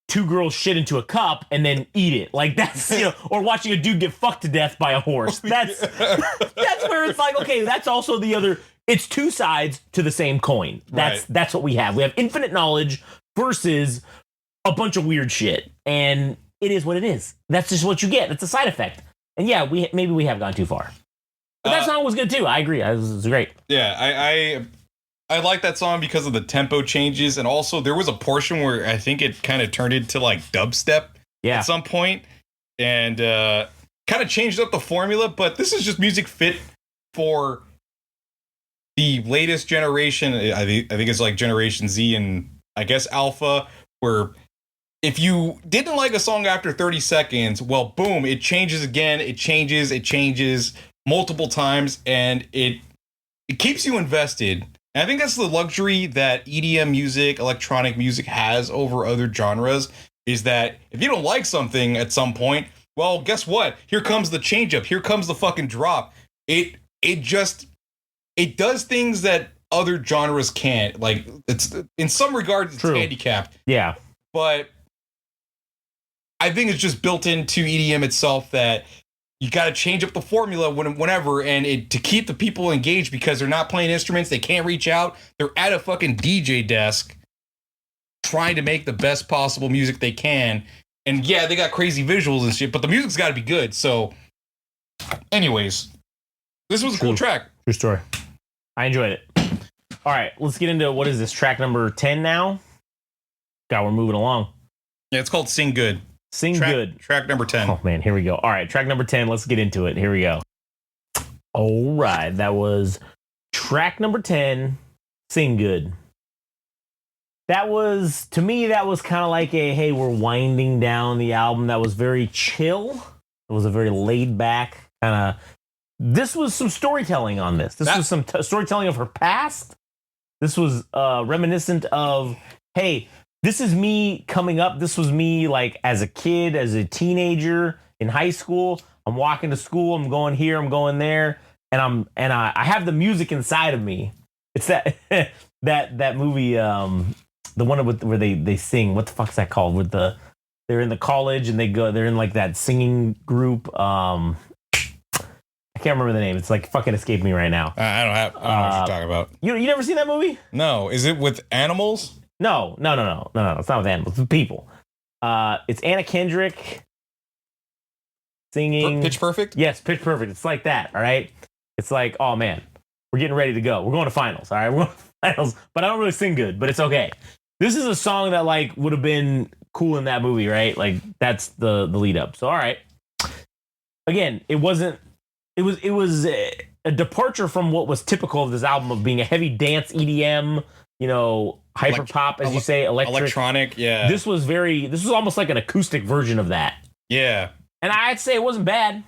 two girls shit into a cup and then eat it. Like that's, or watching a dude get fucked to death by a horse. That's where it's like, okay, that's also the other, it's two sides to the same coin. That's what we have. We have infinite knowledge versus a bunch of weird shit. And it is what it is. That's just what you get. It's a side effect. And yeah, maybe we have gone too far. But that song was good too. I agree. It was great. Yeah, I like that song because of the tempo changes, and also there was a portion where I think it kind of turned into like dubstep at some point, and kind of changed up the formula. But this is just music fit for the latest generation. I think it's like Generation Z and I guess Alpha, where if you didn't like a song after 30 seconds, well, boom, it changes again. It changes multiple times, and it keeps you invested. And I think that's the luxury that EDM music, electronic music has over other genres, is that if you don't like something at some point, well, guess what? Here comes the change up. Here comes the fucking drop. It does things that other genres can't. Like, it's in some regards it's handicapped. Yeah. But I think it's just built into EDM itself that you got to change up the formula whenever, and to keep the people engaged, because they're not playing instruments. They can't reach out. They're at a fucking DJ desk trying to make the best possible music they can. And yeah, they got crazy visuals and shit, but the music's got to be good. So anyways, this was a cool track. True story. I enjoyed it. All right, let's get into, what is this, track number 10 now? God, we're moving along. Yeah, it's called Sing Good. Good. Track number 10. Oh, man, here we go. All right, track number 10. Let's get into it. Here we go. All right, that was track number 10, Sing Good. That was, to me, that was kind of like hey, we're winding down the album. That was very chill. It was a very laid back kind of, this was some storytelling on this. This was some storytelling of her past. This was reminiscent of, hey, this is me coming up. This was me like as a kid, as a teenager in high school. I'm walking to school. I'm going here. I'm going there, and I have the music inside of me. It's that that movie, the one where they sing. What the fuck's that called? They're in the college and they're in like that singing group. I can't remember the name. It's like fucking escaped me right now. I don't know what you're talking about. You never seen that movie? No. Is it with animals? No. It's not with animals. It's with people. It's Anna Kendrick singing Pitch Perfect? Yes, Pitch Perfect. It's like that, all right? It's like, oh man, we're getting ready to go. We're going to finals, all right? We're going to finals, but I don't really sing good, but it's okay. This is a song that like would have been cool in that movie, right? Like that's the lead up. So all right. Again, it was a departure from what was typical of this album of being a heavy dance EDM, hyper pop, as you say, electronic. Yeah. This was almost like an acoustic version of that. Yeah. And I'd say it wasn't bad.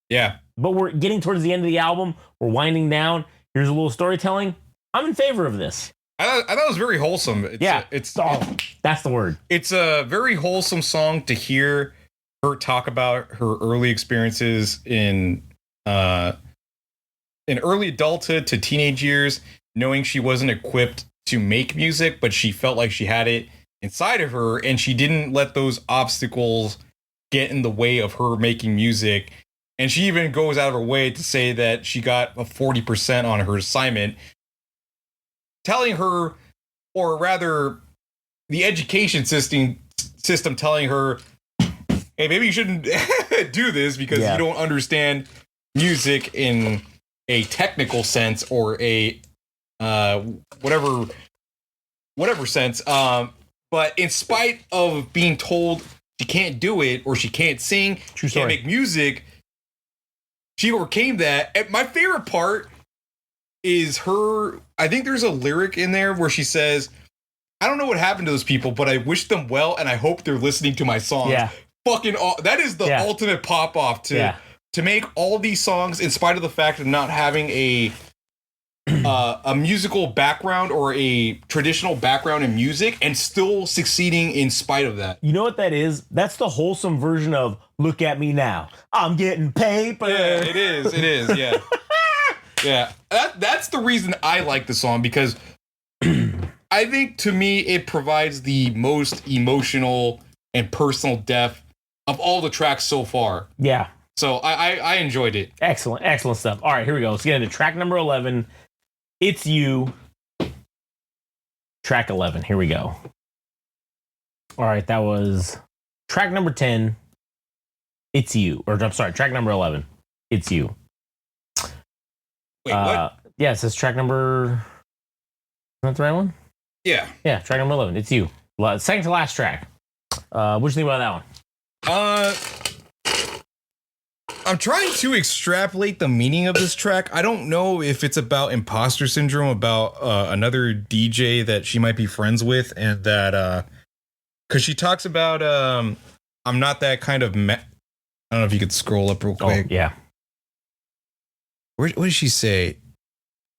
Yeah. But we're getting towards the end of the album. We're winding down. Here's a little storytelling. I'm in favor of this. I thought it was very wholesome. That's the word. It's a very wholesome song to hear her talk about her early experiences in early adulthood to teenage years, knowing she wasn't equipped to make music, but she felt like she had it inside of her, and she didn't let those obstacles get in the way of her making music. And she even goes out of her way to say that she got a 40% on her assignment, telling her, or rather the education system telling her, hey, maybe you shouldn't do this because you don't understand music in a technical sense or a whatever sense. But in spite of being told she can't do it or she can't sing, she can't make music, she overcame that. And my favorite part is her, I think there's a lyric in there where she says, I don't know what happened to those people, but I wish them well and I hope they're listening to my songs. Yeah. That is the ultimate pop off to make all these songs in spite of the fact of not having a musical background or a traditional background in music and still succeeding in spite of that. You know what that is? That's the wholesome version of look at me now. I'm getting paper. Yeah, it is. Yeah. Yeah. That's the reason I like the song, because I think to me it provides the most emotional and personal depth of all the tracks so far. Yeah. So I enjoyed it. Excellent stuff. All right, here we go. Let's get into track number 11. It's You. Track 11. Here we go. All right, that was track number 10. It's You. Or I'm sorry, track number 11. It's You. Wait, what? Yeah, it says track number. Is that the right one? Yeah. Yeah, track number 11. It's You. Second to last track. What do you think about that one? I'm trying to extrapolate the meaning of this track. I don't know if it's about imposter syndrome, about another DJ that she might be friends with, and that because she talks about I'm not that kind of. I don't know if you could scroll up real quick. Oh, yeah. What did she say?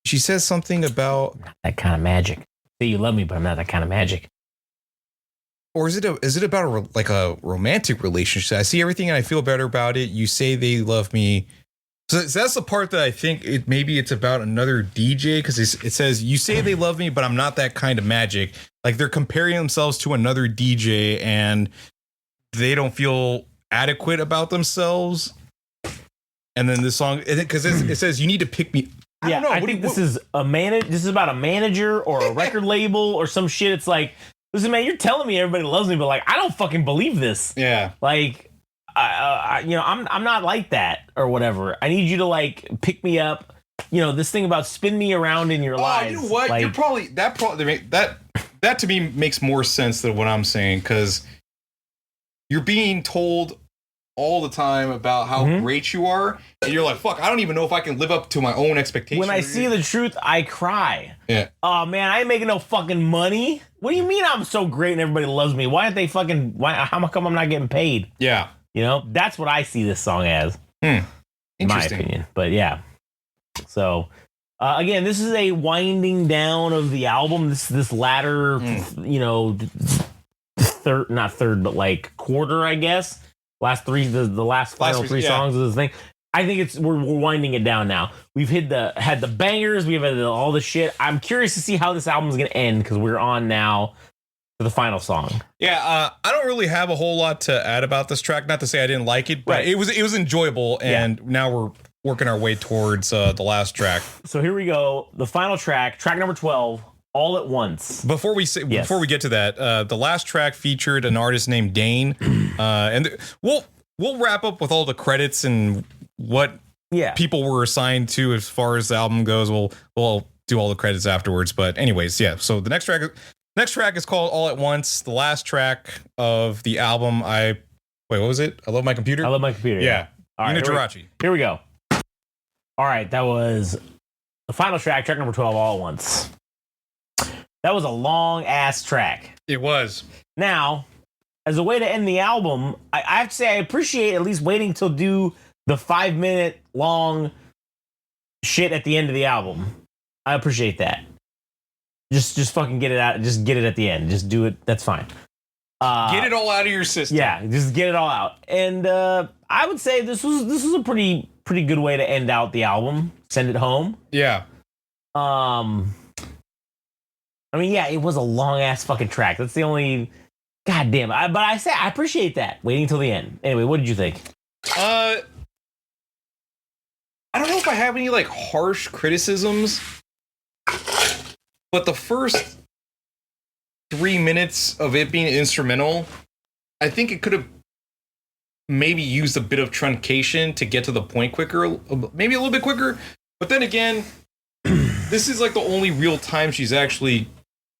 She says something about not that kind of magic. Say you love me, but I'm not that kind of magic. Or is it about a romantic relationship? I see everything and I feel better about it. You say they love me. So that's the part that I think maybe it's about another DJ, because it says you say they love me, but I'm not that kind of magic. Like they're comparing themselves to another DJ and they don't feel adequate about themselves. And then this song, because it says you need to pick me. I think this is about a manager or a record label or some shit. It's like, listen, man, you're telling me everybody loves me, but like, I don't fucking believe this. Yeah. Like, I'm not like that or whatever. I need you to like pick me up. This thing about spin me around in your lives. You know what? Like, You're probably that to me makes more sense than what I'm saying, because you're being told all the time about how great you are, and you're like, fuck, I don't even know if I can live up to my own expectations. When I see the truth, I cry. Yeah. Oh man, I ain't making no fucking money. What do you mean I'm so great and everybody loves me? Why aren't they fucking? How come I'm not getting paid? Yeah. That's what I see this song as. Interesting. In my opinion, but yeah. So, again, this is a winding down of the album. This latter, not third, but like quarter, I guess. Last three, the last final three songs of this thing. I think we're winding it down now. We've had the bangers, we've had all the shit. I'm curious to see how this album's gonna end, because we're on now to the final song. Yeah, I don't really have a whole lot to add about this track. Not to say I didn't like it, but it was enjoyable, and now we're working our way towards the last track. So here we go, the final track number 12. All at Once. Before we get to that, the last track featured an artist named Dane, and we'll wrap up with all the credits and what people were assigned to as far as the album goes. We'll do all the credits afterwards. But anyways, yeah. So the next track is called All at Once. The last track of the album. What was it? I Love My Computer. I Love My Computer. Yeah. All right, Ninajirachi. Here we go. All right, that was the final track number 12. All at Once. That was a long ass track. It was. Now, as a way to end the album, I have to say I appreciate at least waiting till do the 5-minute long shit at the end of the album. I appreciate that. Just fucking get it out. Just get it at the end. Just do it. That's fine. Get it all out of your system. Yeah, just get it all out. And I would say this was a pretty good way to end out the album. Send it home. Yeah. I mean, yeah, it was a long ass fucking track. That's the only. God damn it. But I say I appreciate that. Waiting until the end. Anyway, what did you think? I don't know if I have any like harsh criticisms, but the first 3 minutes of it being instrumental, I think it could have maybe used a bit of truncation to get to the point quicker, maybe a little bit quicker. But then again, this is like the only real time she's actually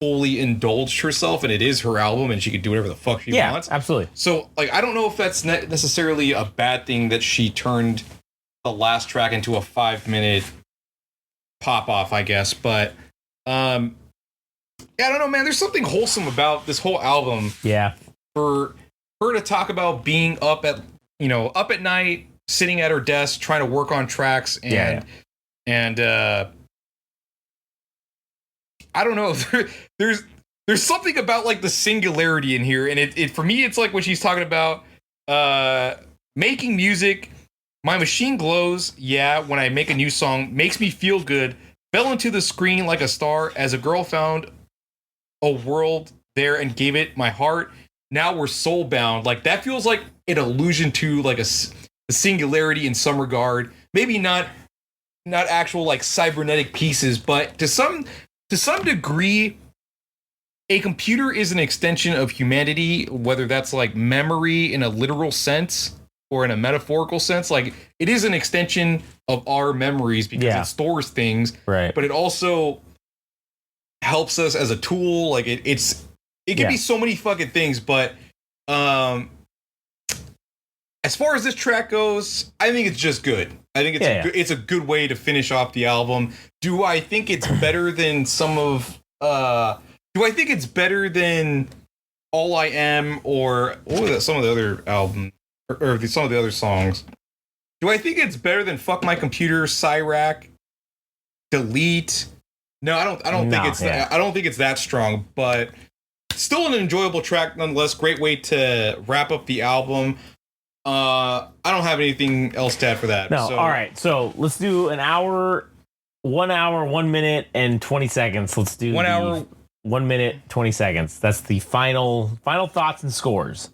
fully indulged herself, and it is her album, and she can do whatever the fuck she wants. Absolutely. So, like, I don't know if that's necessarily a bad thing that she turned the last track into a 5-minute pop off, I guess. But, yeah, I don't know, man. There's something wholesome about this whole album. Yeah. For her to talk about being up at night, sitting at her desk, trying to work on tracks, and I don't know. There's something about like the singularity in here, and it for me it's like when she's talking about making music. My machine glows, when I make a new song, makes me feel good. Fell into the screen like a star as a girl found a world there and gave it my heart. Now we're soulbound. Like that feels like an allusion to like a singularity in some regard. Maybe not actual like cybernetic pieces, but to some degree, a computer is an extension of humanity, whether that's like memory in a literal sense or in a metaphorical sense. Like it is an extension of our memories because it stores things, right? But it also helps us as a tool. Like it can be so many fucking things. But as far as this track goes, I think it's just good. I think it's a good way to finish off the album. Do I think it's better than some of? Do I think it's better than All I Am or some of the other albums or some of the other songs? Do I think it's better than Fuck My Computer, CSIRAC, Delete? No, I don't think it's I don't think it's that strong, but still an enjoyable track nonetheless. Great way to wrap up the album. I don't have anything else to add for that. No, all right. So let's do 1 hour, 1 minute, and 20 seconds. Let's do 1 hour. 1 minute, 20 seconds. That's the final thoughts and scores.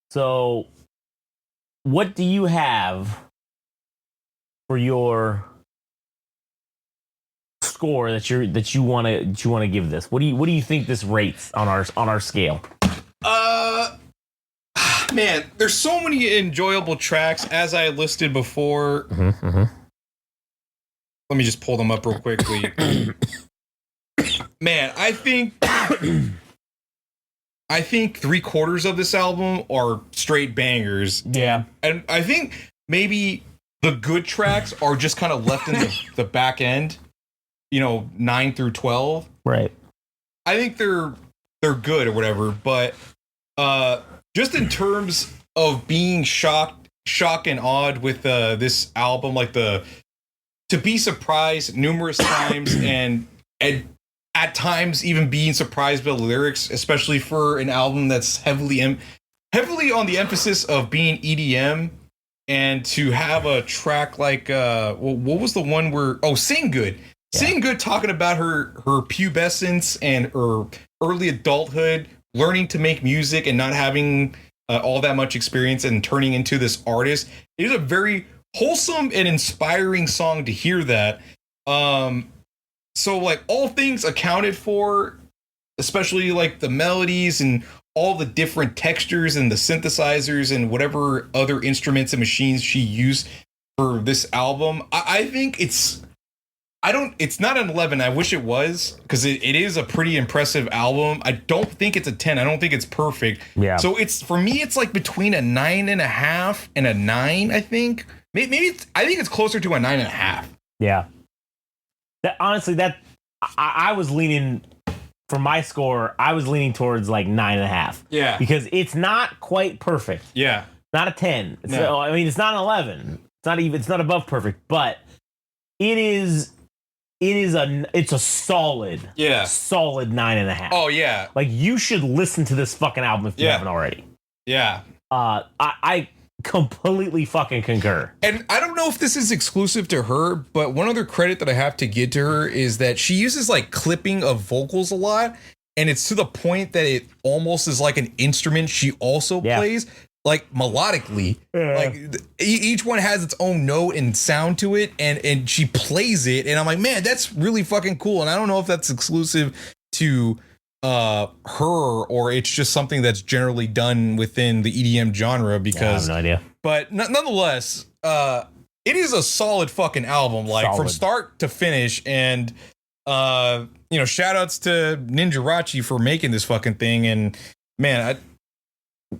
So what do you have for your score that you want to give this? What do you think this rates on our scale? Man, there's so many enjoyable tracks as I listed before. Mm-hmm. Let me just pull them up real quickly. Man, I think 3/4 of this album are straight bangers. Yeah. And I think maybe the good tracks are just kind of left in the back end, 9 through 12. Right. I think they're good or whatever, but just in terms of being shock and awed with this album, like to be surprised numerous times and at times even being surprised by the lyrics, especially for an album that's heavily on the emphasis of being EDM, and to have a track like what was the one where Sing Good. Yeah. Sing Good, talking about her pubescence and her early adulthood, learning to make music and not having all that much experience and turning into this artist. It is a very wholesome and inspiring song to hear that. So like all things accounted for, especially like the melodies and all the different textures and the synthesizers and whatever other instruments and machines she used for this album, I think it's not an 11. I wish it was, because it is a pretty impressive album. I don't think it's a 10. I don't think it's perfect. Yeah. So for me, it's like between a 9.5 and a 9, I think. Maybe I think it's closer to a 9.5. Yeah. Honestly, I was leaning, for my score, I was leaning towards like 9.5. Yeah. Because it's not quite perfect. Yeah. Not a 10. No. I mean, it's not an 11. It's not above perfect, but it's a solid 9.5. Oh yeah. Like, you should listen to this fucking album if you haven't already. Yeah. I completely fucking concur. And I don't know if this is exclusive to her, but one other credit that I have to give to her is that she uses like clipping of vocals a lot, and it's to the point that it almost is like an instrument she also plays, like melodically. Like each one has its own note and sound to it, and she plays it, and I'm like, man, that's really fucking cool. And I don't know if that's exclusive to her or it's just something that's generally done within the EDM genre, because I have no idea. But nonetheless, it is a solid fucking album, like from start to finish. And shout outs to Ninajirachi for making this fucking thing. And man,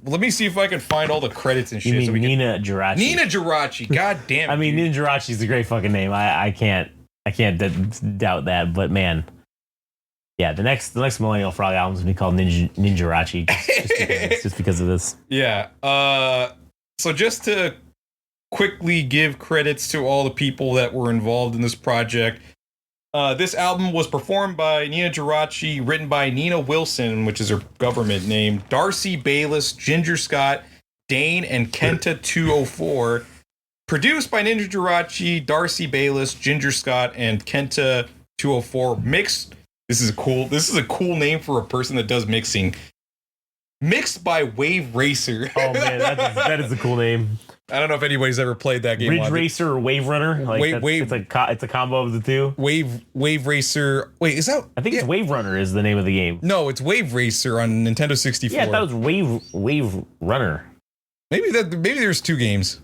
let me see if I can find all the credits and shit. You mean Ninajirachi? Ninajirachi, god damn it. I mean, Ninajirachi is a great fucking name. I can't doubt that. But man, yeah, the next Millennial Frog album is gonna be called Ninajirachi, just because of this. Yeah. So just to quickly give credits to all the people that were involved in this project. This album was performed by Ninajirachi, written by Nina Wilson, which is her government name, Darcy Bayless, Ginger Scott, Dane, and Kenta 204. Produced by Ninajirachi, Darcy Bayless, Ginger Scott, and Kenta 204. Mixed This is a cool name for a person that does mixing. Mixed by Wave Racer. Oh man, that is a cool name. I don't know if anybody's ever played that game. Ridge Racer or Wave Runner. Like it's a combo of the two. Wave Racer. Wait, is that? I think it's Wave Runner is the name of the game. No, it's Wave Racer on Nintendo 64. Yeah, that was Wave Runner. Maybe there's two games.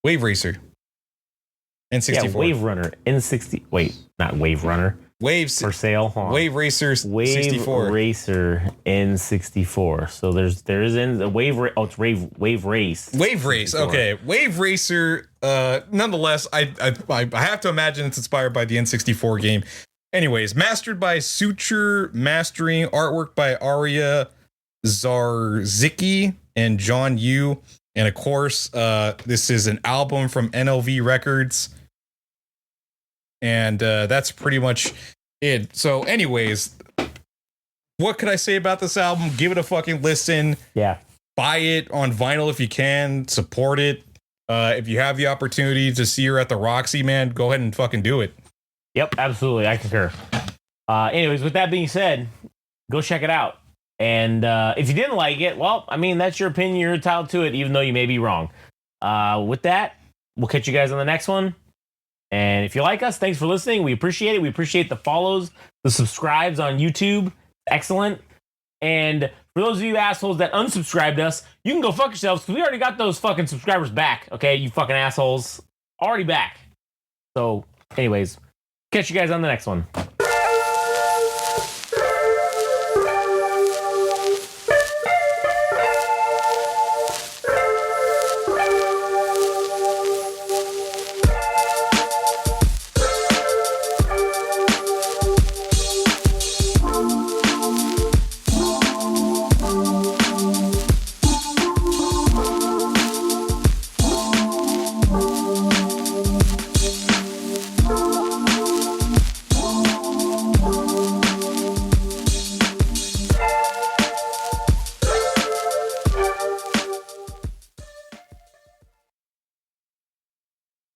Wave Racer. N64. Yeah, Wave Runner. N60. Wait, not Wave Runner. Waves for sale. Wave Racers 64. Wave Racer N64. So there is in the Wave. It's Wave Race. Wave Race. 64. Okay, Wave Racer. Nonetheless, I have to imagine it's inspired by the N64 game. Anyways, mastered by Suture Mastering, artwork by Aria Zarzicki and John Yu, and of course, this is an album from NLV Records. And that's pretty much it. So anyways, what could I say about this album? Give it a fucking listen. Yeah. Buy it on vinyl if you can. Support it. If you have the opportunity to see her at the Roxy, man, go ahead and fucking do it. Yep, absolutely. I concur. Anyways, with that being said, go check it out. And if you didn't like it, well, I mean, that's your opinion. You're entitled to it, even though you may be wrong. With that, we'll catch you guys on the next one. And if you like us, thanks for listening. We appreciate it. We appreciate the follows, the subscribes on YouTube. Excellent. And for those of you assholes that unsubscribed us, you can go fuck yourselves because we already got those fucking subscribers back. Okay, you fucking assholes. Already back. So, anyways, catch you guys on the next one.